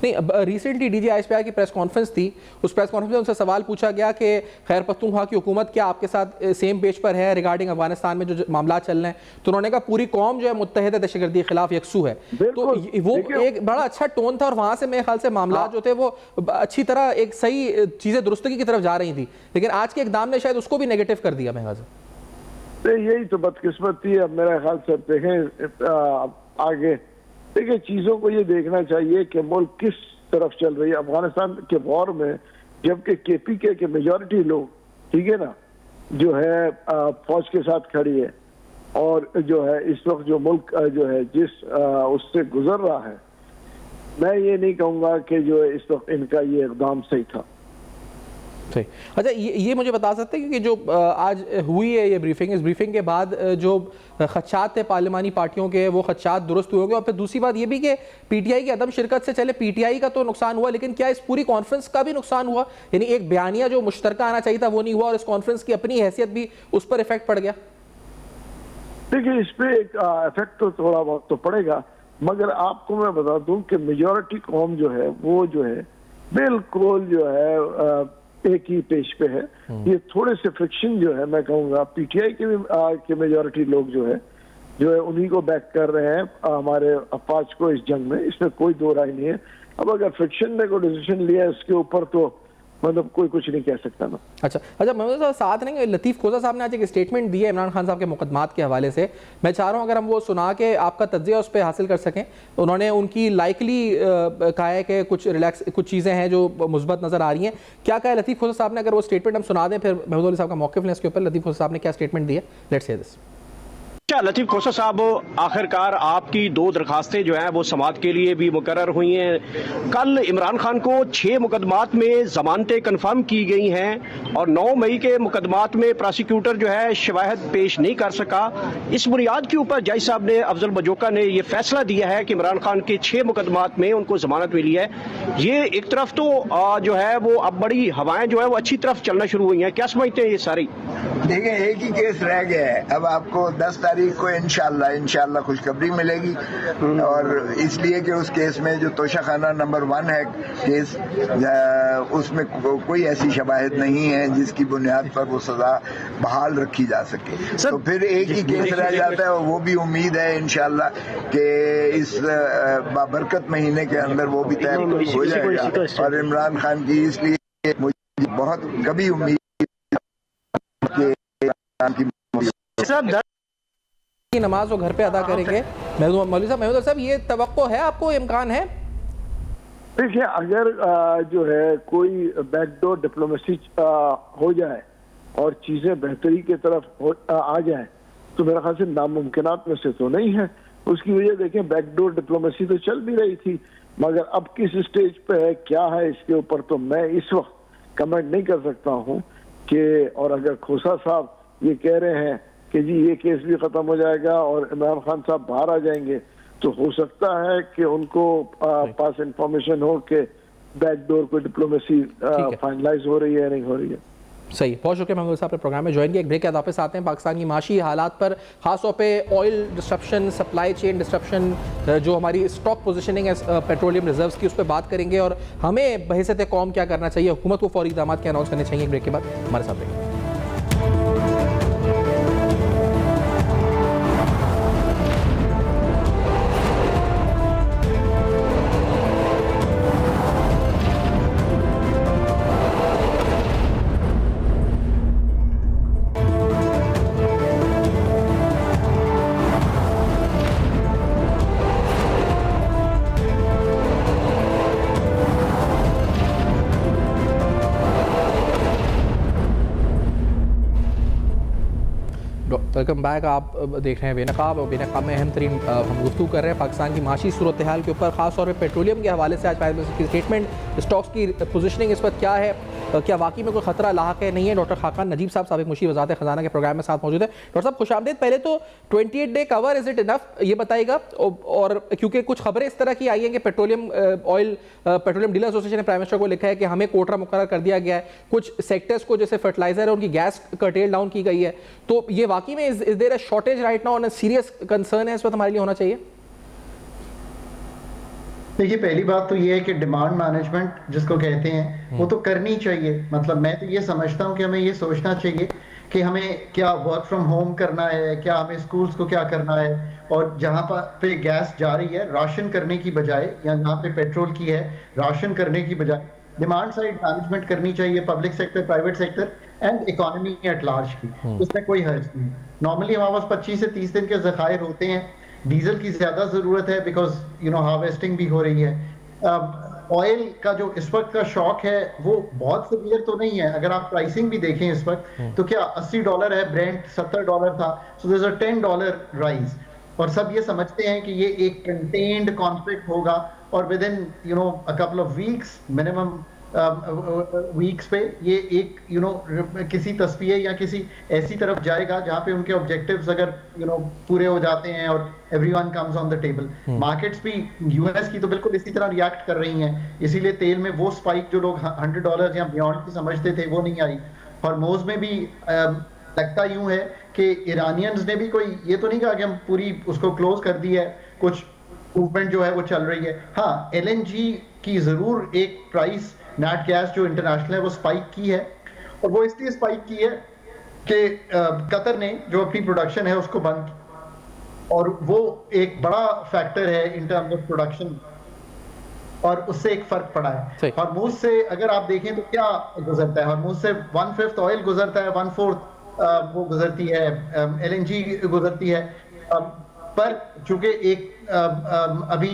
नहीं, अब रिसेंटली डीजीआईएसपीआर की प्रेस कॉन्फ्रेंस थी, उस प्रेस कॉन्फ्रेंस में उनसे सवाल पूछा गया कि खैर पख्तूनख्वा की हुकूमत क्या आपके साथ सेम पेज पर है रिगार्डिंग अफगानिस्तान में जो मामला चल रहे हैं, तो उन्होंने कहा पूरी कौम जो है मुत्तहिद दहशतगर्दी के खिलाफ यकसू है। तो वो एक बड़ा अच्छा टोन था और वहां से मेरे ख्याल से मामला जो थे वो अच्छी तरह एक सही चीजें दुरुस्तगी की तरफ जा रही थी, लेकिन आज के इकदाम ने शायद उसको भी नेगेटिव कर दिया मेरे ख्याल से। यही तो बदकिस्मती है। अब मेरा ख्याल से देखें आगे, देखिए चीजों को ये देखना चाहिए कि मुल्क किस तरफ चल रही है। अफगानिस्तान के वॉर में जबकि केपीके के मेजॉरिटी लोग, ठीक है ना, जो है फौज के साथ खड़ी है और जो है इस वक्त जो मुल्क जो है जिस उससे गुजर रहा है, मैं ये नहीं कहूँगा कि जो इस वक्त इनका ये इकदाम सही था। अच्छा ये मुझे बता सकते हैं क्योंकि जो आज हुई है ये ब्रीफिंग, इस ब्रीफिंग के बाद जो खदशात थे पार्लिमानी पार्टियों के वो खदशात दुरुस्त हुए होंगे, और फिर दूसरी बात ये भी कि पीटीआई की अदम शिरकत से चले पीटीआई का तो नुकसान हुआ, लेकिन क्या इस पूरी कॉन्फ्रेंस का भी नुकसान हुआ? यानी एक बयानिया जो मुश्तरका आना चाहिए था वो नहीं हुआ और इस कॉन्फ्रेंस की अपनी हैसियत भी उस पर इफेक्ट पड़ गया। देखिए इस पर एक इफेक्ट तो थोड़ा बहुत तो पड़ेगा, मगर आपको मैं बता दूं कि मेजॉरिटी कौम जो है वो जो है बिल्कुल जो है एक ही पेज पे है। ये थोड़े से फ्रिक्शन जो है मैं कहूँगा पीटीआई के भी के मेजॉरिटी लोग जो है उन्हीं को बैक कर रहे हैं हमारे अफवाज को इस जंग में, इसमें कोई दो राय नहीं है। अब अगर फ्रिक्शन ने कोई डिसीजन लिया है इसके ऊपर, तो मतलब कोई कुछ नहीं कह सकता ना। अच्छा महमूद साहब साथ रहेंगे। लतीफ़ खोसा साहब ने आज एक स्टेटमेंट दी है इमरान खान साहब के मुकदमात के हवाले से, मैं चाह रहा हूँ अगर हम वो सुना के आपका तज्ज़िया उस पर हासिल कर सकें। उन्होंने उनकी लाइकली कहा है कि कुछ चीज़ें हैं जो मुस्बत नज़र आ रही हैं। क्या कहा है लतीफ़ खोसा साहब ने, अगर वो स्टेटमेंट हम सुना दें फिर महमूद अली साहब का मौक़िफ़ लें इसके ऊपर। लतीफ़ खोसा साहब ने क्या स्टेटमेंट दी है, लेट्स हियर दिस। लतीफ़ खोसा साहब, आखिरकार आपकी 2 दरखास्तें जो हैं वो समाअत के लिए भी मुकर्रर हुई हैं। कल इमरान खान को 6 मुकदमात में जमानतें कन्फर्म की गई हैं और 9 मई के मुकदमात में प्रोसिक्यूटर जो है शवाहिद पेश नहीं कर सका। इस बुनियाद के ऊपर जज साहब ने, अफजल बजोका ने ये फैसला दिया है कि इमरान खान के 6 मुकदमात में उनको जमानत मिली है। ये एक तरफ तो जो है वो अब बड़ी हवाएं जो है वो अच्छी तरफ चलना शुरू हुई हैं, क्या समझते हैं ये सारी? देखिए, एक ही केस रह गया है, अब आपको 10 तारीख को इंशाल्लाह खुशखबरी मिलेगी और इसलिए कि उस केस में जो तोशाखाना नंबर 1 है केस, उसमें कोई ऐसी शवाहिद नहीं है जिसकी बुनियाद पर वो सजा बहाल रखी जा सके। तो फिर एक ही केस रह जाता है और वो भी उम्मीद है इंशाल्लाह कि इस बाबरकत महीने के अंदर वो भी तय हो जाएगा। और इमरान खान की इसलिए मुझे बहुत कभी उम्मीद की नमाज वो घर पे अदा करेंगे। मौलवी साहब, महमूद साहब, ये तवक्को है आपको, इम्कान है? देखिए, अगर जो है कोई बैकडोर डिप्लोमेसी हो जाए और चीजें बेहतरी की तरफ आ जाए तो मेरे ख्याल से नामुमकिनात में से तो नहीं है। उसकी वजह देखें, बैकडोर डिप्लोमेसी तो चल भी रही थी, मगर अब किस स्टेज पे है, क्या है, इसके ऊपर तो मैं इस वक्त कमेंट नहीं कर सकता हूँ कि। और अगर खोसा साहब ये कह रहे हैं कि जी ये केस भी खत्म हो जाएगा और इमरान खान साहब बाहर आ जाएंगे, तो हो सकता है कि उनको पास इंफॉर्मेशन हो कि बैकडोर कोई डिप्लोमेसी फाइनलाइज हो रही है या नहीं हो रही है। सही, बहुत शुक्रिया महमूद साहब ने प्रोग्राम में ज्वाइन किया। एक ब्रेक के बाद वापस आते हैं पाकिस्तान की माशी हालात पर, खासतौर पे oil disruption, supply chain disruption, जो हमारी स्टॉक पोजीशनिंग है पेट्रोलियम रिजर्व्स की, उस पर बात करेंगे और हमें बहैसियत कौम क्या करना चाहिए, हुकूमत को फौरी इक़दाम क्या अनाउंस करने चाहिए। एक ब्रेक के बाद हमारे साथ रहेंगे। Welcome back. आप देख रहे हैं बेनकाब, और बेनकाब में अहम तरीन हम गुफ्तगू कर रहे हैं पाकिस्तान की माशी सूरत हाल के ऊपर, ख़ास तौर पर पेट्रोलियम के हवाले से। आज प्राइम मिनिस्टर की स्टेटमेंट, स्टॉक्स की पोजीशनिंग इस वक्त क्या है, क्या वाकई में कोई खतरा लाहक है, नहीं है। डॉक्टर खाकान नजीब साहब साबिक मुशीर वज़ारत ख़जाना के प्रोग्राम में साथ मौजूद है। डॉक्टर साहब खुशामदीद। पहले तो 28 day cover is it enough, ये बताइएगा। और क्योंकि कुछ खबरें इस तरह की आई हैं कि पेट्रोलियम डीलर एसोसिएशन ने प्राइम मिनिस्टर को लिखा है कि हमें कोटा मुकर्रर कर दिया गया है, कुछ सेक्टर्स को जैसे फर्टिलाइजर है उनकी गैस कर्टेल डाउन की गई है, तो ये वाकई में is there a shortage right now, serious concern है इस वक्त हमारे लिए होना चाहिए? देखिए, पहली बात तो ये है कि डिमांड मैनेजमेंट जिसको कहते हैं वो तो करनी चाहिए। मतलब मैं तो ये समझता हूँ कि हमें ये सोचना चाहिए कि हमें क्या वर्क फ्रॉम होम करना है, क्या हमें स्कूल्स को क्या करना है, और जहाँ पे गैस जा रही है राशन करने की बजाय, या जहाँ पे पेट्रोल की है राशन करने की बजाय डिमांड साइड मैनेजमेंट करनी चाहिए, public sector, private sector and economy at large की। इसमें कोई हर्ज नहीं। नॉर्मली हमारे पास 25 से 30 दिन के ज़खायर होते हैं। डीजल की ज्यादा जरूरत है बिकॉज हार्वेस्टिंग भी हो रही है। ऑयल का जो इस वक्त का शॉक है वो बहुत सीवियर तो नहीं है। अगर आप प्राइसिंग भी देखें इस वक्त तो क्या $80 है, ब्रेंट $70 था, so there is a $10 rise. और सब ये समझते हैं कि ये एक कंटेन्ड कॉन्फ्लिक्ट होगा और with in a couple of weeks, minimum weeks पे ये एक किसी तस्वीर या किसी ऐसी तरफ जाएगा जहां पे उनके ऑब्जेक्टिव्स अगर पूरे हो जाते हैं और everyone comes on the table. Markets भी यूएस की तो बिल्कुल इसी तरह रिएक्ट कर रही हैं, इसीलिए तेल में वो स्पाइक जो लोग $100 या बियॉन्ड की समझते थे वो नहीं आई। हॉर्मोज में भी लगता यूं है कि ईरानियंस ने भी कोई ये तो नहीं कहा कि हम पूरी उसको क्लोज कर दी है, कुछ मूवमेंट जो है वो चल रही है। हाँ, LNG की जरूर एक प्राइस नेट गैस जो इंटरनेशनल है वो स्पाइक की है, और वो इसलिए स्पाइक की है कि कतर ने जो अपनी प्रोडक्शन है उसको बंद, और वो एक बड़ा फैक्टर है इन टर्म्स ऑफ प्रोडक्शन। और उससे एक फर्क पड़ा है। हॉर्मूज से अगर आप देखें तो क्या गुजरता है, हॉर्मूज से 1/5 ऑयल गुजरता है, 1/4 वो गुजरती है LNG गुजरती है, पर चूंकि एक अभी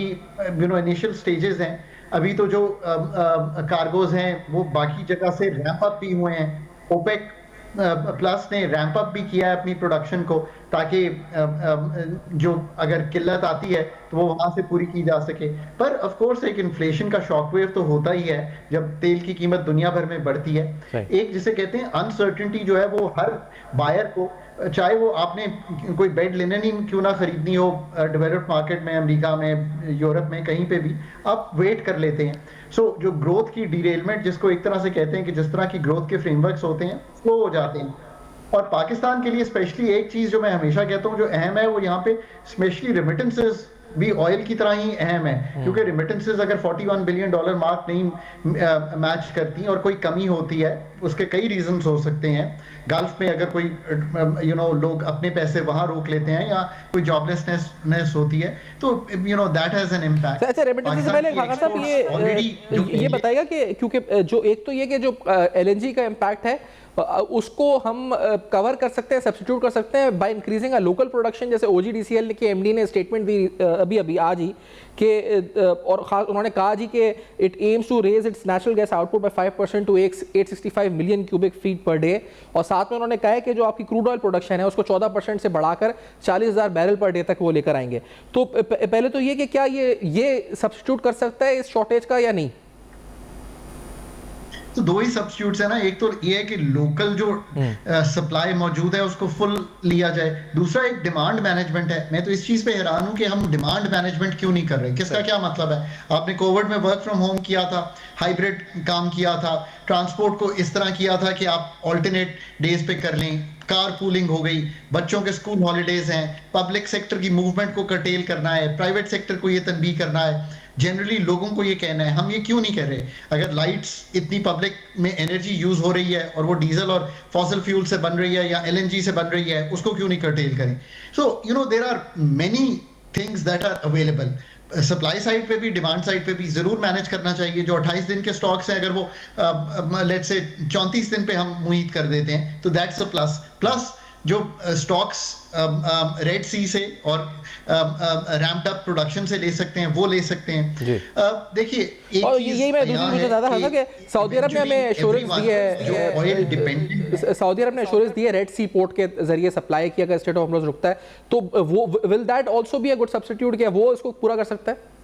इनिशियल स्टेजेस हैं, अभी तो जो कार्गोज हैं वो बाकी जगह से रैंप अप भी हुए हैं। ओपेक प्लस ने रैंप अप भी किया है अपनी प्रोडक्शन को, ताकि जो अगर किल्लत आती है तो वो वहां से पूरी की जा सके। पर ऑफ कोर्स एक इन्फ्लेशन का शॉक वेव तो होता ही है जब तेल की कीमत दुनिया भर में बढ़ती है। एक जिसे कहते हैं अनसर्टेनिटी जो है वो हर बायर को, चाहे वो आपने कोई बेड लिनन ही क्यों ना खरीदनी हो डेवलप्ड मार्केट में, अमेरिका में, यूरोप में, कहीं पे भी आप वेट कर लेते हैं। सो जो ग्रोथ की डिरेलमेंट जिसको एक तरह से कहते हैं कि जिस तरह की ग्रोथ के फ्रेमवर्क्स होते हैं स्लो हो जाते हैं। और पाकिस्तान के लिए स्पेशली एक चीज जो मैं हमेशा कहता हूँ जो अहम है वो यहाँ पे स्पेशली रेमिटेंसेस भी ऑयल की तरह ही अहम है, क्योंकि रेमिटेंसेस अगर $41 बिलियन मार्क नहीं मैच करती और कोई कमी होती है, उसके कई रीजंस हो सकते हैं। गल्फ में अगर कोई लोग अपने पैसे वहां रोक लेते हैं या कोई जॉबलेसनेस होती है तो दैट हैज एन इम्पैक्ट। अच्छा, रेमिटेंस से पहले खाका साहब ये बताएगा कि क्योंकि जो एक तो ये कि जो LNG का इम्पैक्ट है उसको हम कवर कर सकते हैं, सब्स्टिट्यूट कर सकते हैं by increasing a local production, जैसे OGDCL के MD ने स्टेटमेंट दी अभी आज ही कि और उन्होंने कहा जी कि it aims to raise its natural gas output by 5% to 865 million cubic feet per day. और साथ में उन्होंने कहा है कि जो आपकी क्रूड ऑयल प्रोडक्शन है उसको 14% से बढ़ाकर 40,000 बैरल पर डे तक वो लेकर आएंगे। तो पहले तो ये कि क्या ये सब्स्टिट्यूट कर सकता है इस शॉर्टेज का या नहीं? तो दो ही सब्स्टिट्यूट्स है ना, एक तो ये है कि लोकल जो सप्लाई मौजूद है उसको फुल लिया जाए, दूसरा एक डिमांड मैनेजमेंट है। मैं तो इस चीज पे हैरान हूं कि हम डिमांड मैनेजमेंट क्यों नहीं कर रहे। किसका क्या मतलब है? आपने कोविड में वर्क फ्रॉम होम किया था, हाइब्रिड काम किया था, ट्रांसपोर्ट को इस तरह किया था कि आप ऑल्टरनेट डेज पे कर लें, कार पूलिंग हो गई, बच्चों के स्कूल हॉलीडेज हैं, पब्लिक सेक्टर की मूवमेंट को कर्टेल करना है, प्राइवेट सेक्टर को ये तनबीह करना है, जनरली लोगों को ये कहना है। हम ये क्यों नहीं कह रहे? अगर लाइट्स इतनी पब्लिक में एनर्जी यूज हो रही है और वो डीजल और फॉसिल फ्यूल से बन रही है या LNG से बन रही है, उसको क्यों नहीं कर्टेल करें? So there are many things that are available. Supply side पे भी डिमांड साइड पे भी जरूर मैनेज करना चाहिए। जो 28 दिन के स्टॉक्स हैं अगर वो लेट्स से 34 दिन पे हम मुहित कर देते हैं तो दैट्स अ प्लस जो स्टॉक्स रेड सी से और रैम्प्ड अप प्रोडक्शन से ले सकते हैं वो ले सकते हैं। देखिए और यही मैं दूसरी मुझे ज्यादा था कि सऊदी अरब ने हमें एश्योरेंस दी है, सऊदी अरब ने एश्योरेंस दी है रेड सी पोर्ट के जरिए सप्लाई की अगर स्टेट ऑफ हॉर्मज़ रुकता है तो वो will that also be a good substitute, क्या वो इसको पूरा कर सकता है?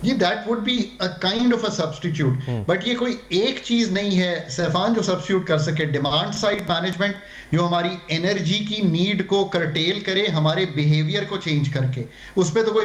ये that would be a kind of a substitute, but ये कोई एक चीज नहीं है सैफान जो सब्स्टिट्यूट कर सके। डिमांड साइड मैनेजमेंट जो हमारी एनर्जी की नीड को कर्टेल करे, हमारे बिहेवियर को चेंज करके, उस पर तो कोई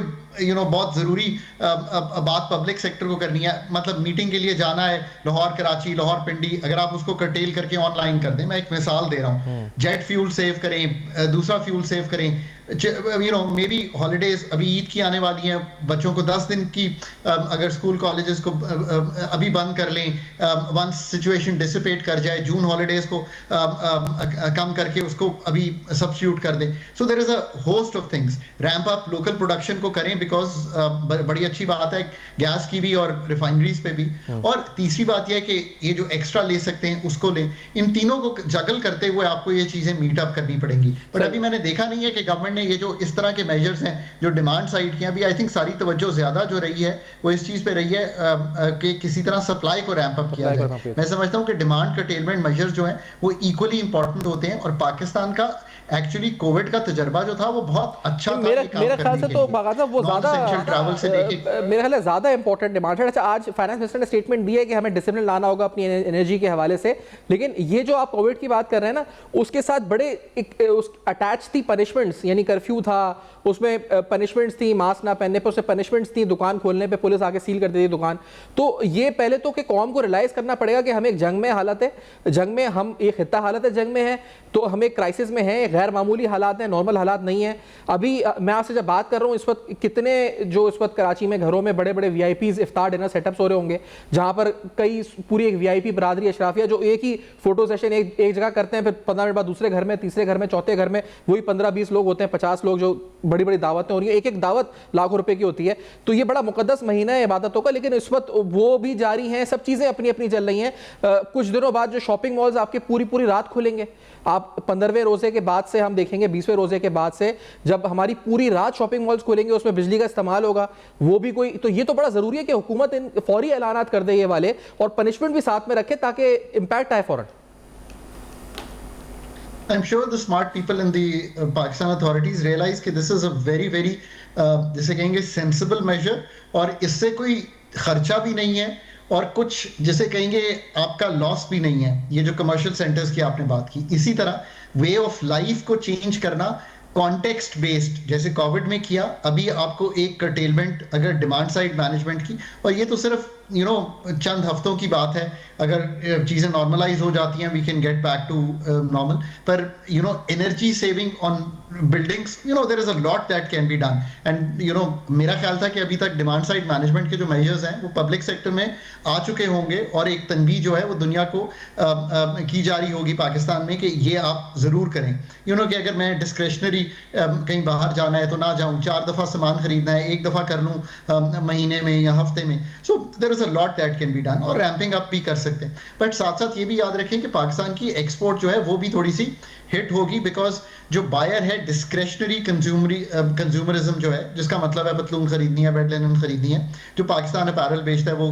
बहुत जरूरी बात पब्लिक सेक्टर को करनी है। मतलब मीटिंग के लिए जाना है लाहौर कराची, लाहौर पिंडी, अगर आप उसको कर्टेल करके ऑनलाइन कर दें, मैं एक मिसाल दे रहा हूँ, जेट फ्यूल सेव करें, दूसरा फ्यूल सेव करें, मे बी हॉलीडेज अभी ईद की आने वाली हैं, बच्चों को 10 दिन की अगर स्कूल कॉलेजेस को अभी बंद कर लें, वंस सिचुएशन डिसिपेट कर जाए, जून हॉलीडेज को कम करके उसको अभी सब्स्टिट्यूट कर दें। So there is a host of things. Ramp up local production को करें, बिकॉज बड़ी अच्छी बात है गैस की भी और रिफाइनरीज पे भी। और तीसरी बात यह है कि ये जो एक्स्ट्रा ले सकते हैं उसको लें। इन तीनों को जगल करते हुए आपको ये चीजें मीट अप करनी पड़ेंगी। बट अभी मैंने देखा नहीं है कि गवर्नमेंट ये जो इस तरह के मेजर्स हैं जो डिमांड साइड के, अभी आई थिंक सारी तवज्जो ज्यादा जो रही है वो इस चीज पे रही है कि किसी तरह सप्लाई को रैंप अप किया जाए। मैं समझता हूं कि डिमांड कर्टेलमेंट मेजर्स जो हैं वो इक्वली इंपॉर्टेंट होते हैं और पाकिस्तान का एक्चुअली कोविड का तजर्बा जो था वो बहुत अच्छा था। मेरा ख्याल से तो बाकायदा वो ज्यादा ट्रैवल से लेके मेरा ख्याल है ज्यादा इंपॉर्टेंट डिमांड है। अच्छा, आज फाइनेंस मिनिस्टर ने स्टेटमेंट दी है कि हमें डिसिप्लिन लाना होगा अपनी एनर्जी के हवाले से, लेकिन ये जो आप कोविड की बात कर रहे हैं ना, उसके साथ बड़े अटैच थी पनिशमेंट्स, यानी कर्फ्यू था, उसमें पनिशमेंट्स थी, मास्क ना पहनने पर उसमें पनिशमेंट्स थी, दुकान खोलने पे पुलिस आके सील कर देती दुकान। तो ये पहले तो कि कौम को रियलाइज करना पड़ेगा कि हम एक जंग में हालत है, जंग में हम एक खित्ता हालत है, जंग में है तो हम एक क्राइसिस में है, गैर मामूली हालात हैं, नॉर्मल हालात नहीं है। अभी मैं आपसे जब बात कर रहा हूँ इस वक्त कितने जो इस वक्त कराची में घरों में बड़े बड़े VIPs इफ्तार डिनर सेटअप्स हो रहे होंगे, जहाँ पर कई पूरी एक VIP बरादरी अशराफिया जो एक ही फोटो सेशन एक जगह करते हैं, फिर 15 मिनट बाद दूसरे घर में, तीसरे घर में, चौथे घर में वही 15-20 लोग होते हैं, 50 लोग, जो बड़ी बड़ी दावतें हो रही हैं, एक एक दावत लाखों रुपए की होती है। तो ये बड़ा मुकद्दस महीना है इबादतों का, लेकिन इस वक्त वो भी जारी हैं, सब चीज़ें अपनी अपनी चल रही हैं। कुछ दिनों बाद जो शॉपिंग मॉल्स आपके पूरी पूरी रात खुलेंगे, आप 15वें रोजे के बाद से हम देखेंगे, 20वें रोजे के बाद से जब हमारी पूरी रात शॉपिंग मॉल्स खुलेंगे, उसमें बिजली का इस्तेमाल होगा, वो भी कोई, तो ये तो बड़ा जरूरी है कि हुकूमत इन फौरी ऐलानात कर दे ये वाले, और पनिशमेंट भी साथ में रखे ताकि इम्पैक्ट आए फौरन। I'm sure the smart people in the Pakistan authorities realize कि this is a very very जिसे कहेंगे sensible measure, और इससे कोई खर्चा भी नहीं है और कुछ जिसे कहेंगे आपका लॉस भी नहीं है। ये जो कमर्शियल सेंटर्स की आपने बात की, इसी तरह वे ऑफ लाइफ को चेंज करना कॉन्टेक्स्ट बेस्ड, जैसे कोविड में किया, अभी आपको एक कर्टेलमेंट अगर डिमांड साइड मैनेजमेंट की, और ये तो सिर्फ चंद हफ्तों की बात है, अगर चीज़ें नॉर्मलाइज हो जाती हैं we can get back to normal, पर energy saving on buildings, there is a lot that can be done, and मेरा ख्याल था कि अभी तक डिमांड साइड मैनेजमेंट के जो मेजर्स हैं वो पब्लिक सेक्टर में आ चुके होंगे, और एक तनबीह जो है वो दुनिया को की जा रही होगी पाकिस्तान में कि ये आप ज़रूर करें। कि अगर मैं डिस्क्रेशनरी कहीं बाहर जाना है तो ना जाऊँ, 4 दफ़ा सामान खरीदना है, 1 दफ़ा कर लूँ महीने में या हफ्ते में, so there is a lot that can be done, और रैंपिंग अप भी कर सकते हैं। बट साथ साथ ये भी याद रखें कि पाकिस्तान की एक्सपोर्ट जो है वो भी थोड़ी सी हिट होगी, बिकॉज जो बायर है डिस्क्रेशनरी कंज्यूमरिज्म जो है, जिसका मतलब है पतलून खरीदनी है, बेड लिनन खरीदनी है, जो पाकिस्तान अपैरल बेचता है वो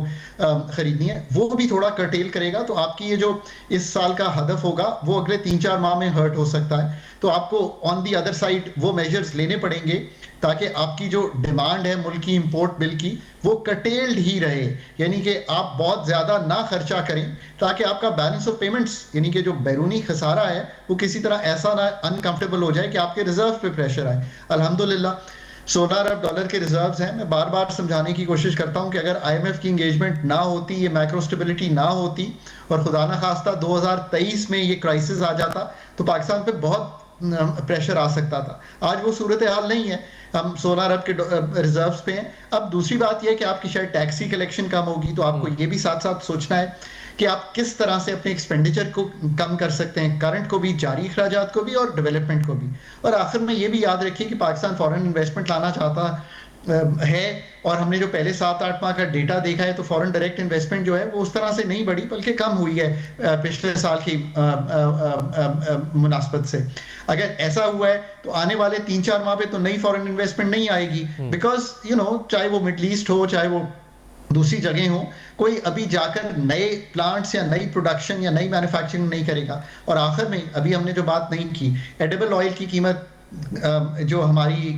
खरीदनी है, वो भी थोड़ा कर्टेल करेगा। तो आपकी ये जो इस साल का हदफ होगा वो अगले 3-4 माह में हर्ट हो सकता है। तो आपको ऑन दी अदर साइड वो मेजर्स लेने पड़ेंगे ताकि आपकी जो डिमांड है मुल्क की इंपोर्ट बिल की वो कटेल्ड ही रहे, यानी कि आप बहुत ज़्यादा ना खर्चा करें ताकि आपका बैलेंस ऑफ पेमेंट्स, यानी कि जो बैरूनी खसारा है वो किसी तरह ऐसा ना अनकंफर्टेबल हो जाए कि आपके रिजर्व पे प्रेशर आए। अल्हम्दुलिल्लाह 16 अरब डॉलर के रिजर्व्स हैं। मैं बार बार समझाने की कोशिश करता हूं कि अगर IMF की इंगेजमेंट ना होती, ये मैक्रो स्टेबिलिटी ना होती, और खुदा ना खास्ता 2023 में ये क्राइसिस आ जाता, तो पाकिस्तान पे बहुत प्रेशर आ सकता था। आज वो सूरत हाल नहीं है, हम 16 अरब के रिजर्व्स पे हैं। अब दूसरी बात यह है कि आपकी शायद टैक्सी कलेक्शन कम होगी, तो आपको ये भी साथ साथ सोचना है कि आप किस तरह से अपने एक्सपेंडिचर को कम कर सकते हैं, करंट को भी, जारी अखराजात को भी और डेवलपमेंट को भी। और आखिर में ये भी याद रखिए कि पाकिस्तान फॉरेन इन्वेस्टमेंट लाना चाहता है, और हमने जो पहले 7-8 माह का डेटा देखा है तो फॉरेन डायरेक्ट इन्वेस्टमेंट जो है वो उस तरह से नहीं बढ़ी, बल्कि कम हुई है पिछले साल की मुनासबत से। अगर ऐसा हुआ है तो आने वाले 3-4 माह पे तो नई फॉरेन इन्वेस्टमेंट नहीं आएगी, बिकॉज चाहे वो मिडल ईस्ट हो, चाहे वो दूसरी जगह हो, कोई अभी जाकर नए प्लांट्स या नई प्रोडक्शन या नई मैन्युफैक्चरिंग नहीं करेगा। और आखिर में अभी हमने जो बात नहीं की, एडिबल ऑयल की कीमत, जो हमारी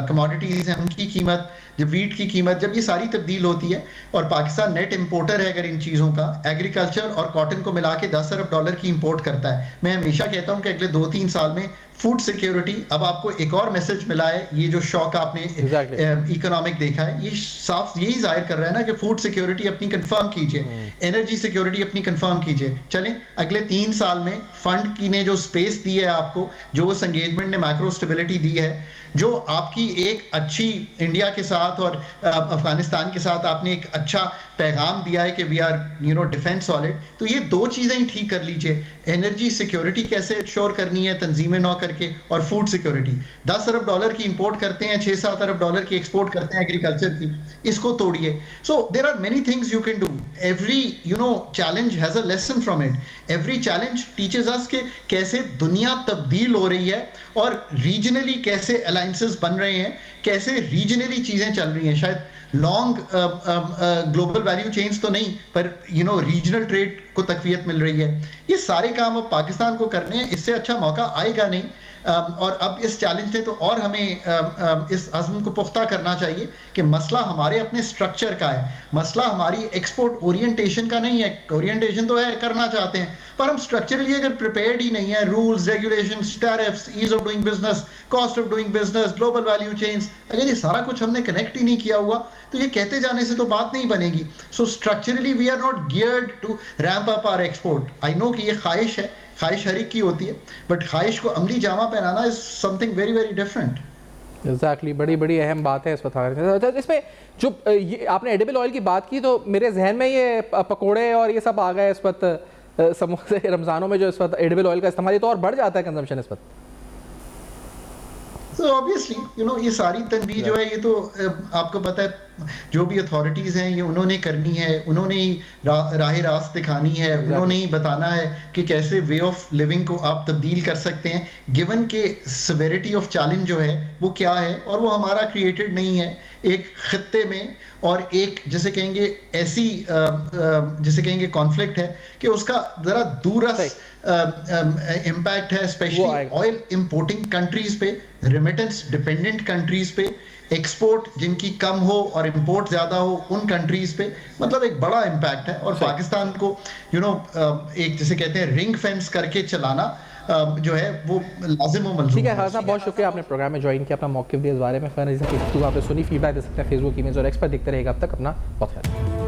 कमोडिटीज हैं उनकी कीमत, जब वीट की कीमत, जब ये सारी तब्दील होती है, और पाकिस्तान नेट इंपोर्टर है अगर इन चीज़ों का, एग्रीकल्चर और कॉटन को मिला के 10 अरब डॉलर की इंपोर्ट करता है। मैं हमेशा कहता हूँ कि अगले 2-3 साल में फूड सिक्योरिटी, अब आपको एक और मैसेज मिला है, ये जो शौक आपने इकोनॉमिक देखा है, ये साफ यही जाहिर कर रहा है ना कि फूड सिक्योरिटी अपनी कंफर्म कीजिए, एनर्जी सिक्योरिटी अपनी कंफर्म कीजिए। चलें अगले 3 साल में फंड की ने जो स्पेस दी है आपको, जो उस एंगेजमेंट ने मैक्रो स्टेबिलिटी दी है, जो आपकी एक अच्छी इंडिया के साथ और अफगानिस्तान के साथ आपने एक अच्छा पैगाम दिया है कि वी आर डिफेंस सॉलिड, तो ये 2 चीज़ें ही ठीक कर लीजिए। एनर्जी सिक्योरिटी कैसे इंश्योर करनी है तंजीमें नौ करके, और फूड सिक्योरिटी। 10 अरब डॉलर की इंपोर्ट करते हैं, 6-7 अरब डॉलर की एक्सपोर्ट करते हैं एग्रीकल्चर की, इसको तोड़िए। So there are many things you can do. Every challenge has a lesson from it. Every challenge teaches us कि कैसे दुनिया तब्दील हो रही है और रीजनली कैसे अलायंसेस बन रहे हैं, कैसे रीजनली चीज़ें चल रही हैं। शायद लॉन्ग ग्लोबल वैल्यू चेन्स तो नहीं, पर रीजनल ट्रेड को तकवीयत मिल रही है। ये सारे काम अब पाकिस्तान को करने हैं, इससे अच्छा मौका आएगा नहीं। और अब इस चैलेंज ने तो और हमें इस अज़्म को पुख्ता करना चाहिए कि मसला हमारे अपने स्ट्रक्चर का है, मसला हमारी एक्सपोर्ट ओरिएंटेशन का नहीं है। ओरिएंटेशन तो है, करना चाहते हैं, पर हम स्ट्रक्चरली अगर प्रिपेयर्ड ही नहीं है, rules, regulations, tariffs, ease of doing business, cost of doing business, global value chains, अगर ये सारा कुछ हमने कनेक्ट ही नहीं किया हुआ तो ये कहते जाने से तो बात नहीं बनेगी। So structurally we are not geared to ramp up our export. I know कि ये ख्वाहिश है, ख्वाहिश हर एक की होती है, बट ख्वाहिश को अमली जामा पहनाना is something very very different. Exactly, बड़ी बड़ी अहम बात है इस वक्त। इसमें जो ये आपने एडिबल ऑयल की बात की तो मेरे जहन में ये पकोड़े और ये सब आ गए इस वक्त। समोसे रमज़ानों में जो इस वक्त एडिबल ऑयल का इस्तेमाल, ये तो और बढ़ जाता है कंजम्पशन इस वक्त। तो ऑब्वियसली ये सारी तनबीह जो है ये तो आपको पता है जो भी अथॉरिटीज़ हैं ये उन्होंने करनी है, उन्होंने ही राह रास्त दिखानी है, उन्होंने ही बताना है कि कैसे वे ऑफ लिविंग को आप तब्दील कर सकते हैं गिवन के सिविरिटी ऑफ चैलेंज जो है वो क्या है, और वो हमारा क्रिएटेड नहीं है। एक खित्ते में और एक जिसे कहेंगे ऐसी जिसे कहेंगे कॉन्फ्लिक्ट है कि उसका ज़रा दूरस्थ इम्पैक्ट है, स्पेशली ऑयल इंपोर्टिंग कंट्रीज पे, रेमिटेंस डिपेंडेंट कंट्रीज पे, एक्सपोर्ट जिनकी कम हो और इंपोर्ट ज़्यादा हो उन कंट्रीज पे, मतलब एक बड़ा इम्पैक्ट है। और पाकिस्तान को एक जिसे कहते हैं रिंग फेंस करके चलाना जो है वो लाजिम व मलज़ूम। ठीक है खालिद साहब, बहुत शुक्रिया आपने प्रोग्राम में ज्वाइन किया, अपना मौक़िफ़ दिया इस बारे में। खैर आपने सुनी, फीडबैक दे सकते हैं फेसबुक, ईमेल्स और एक्स पर दिखते रहेगा। अब तक अपना बहुत ख्याल।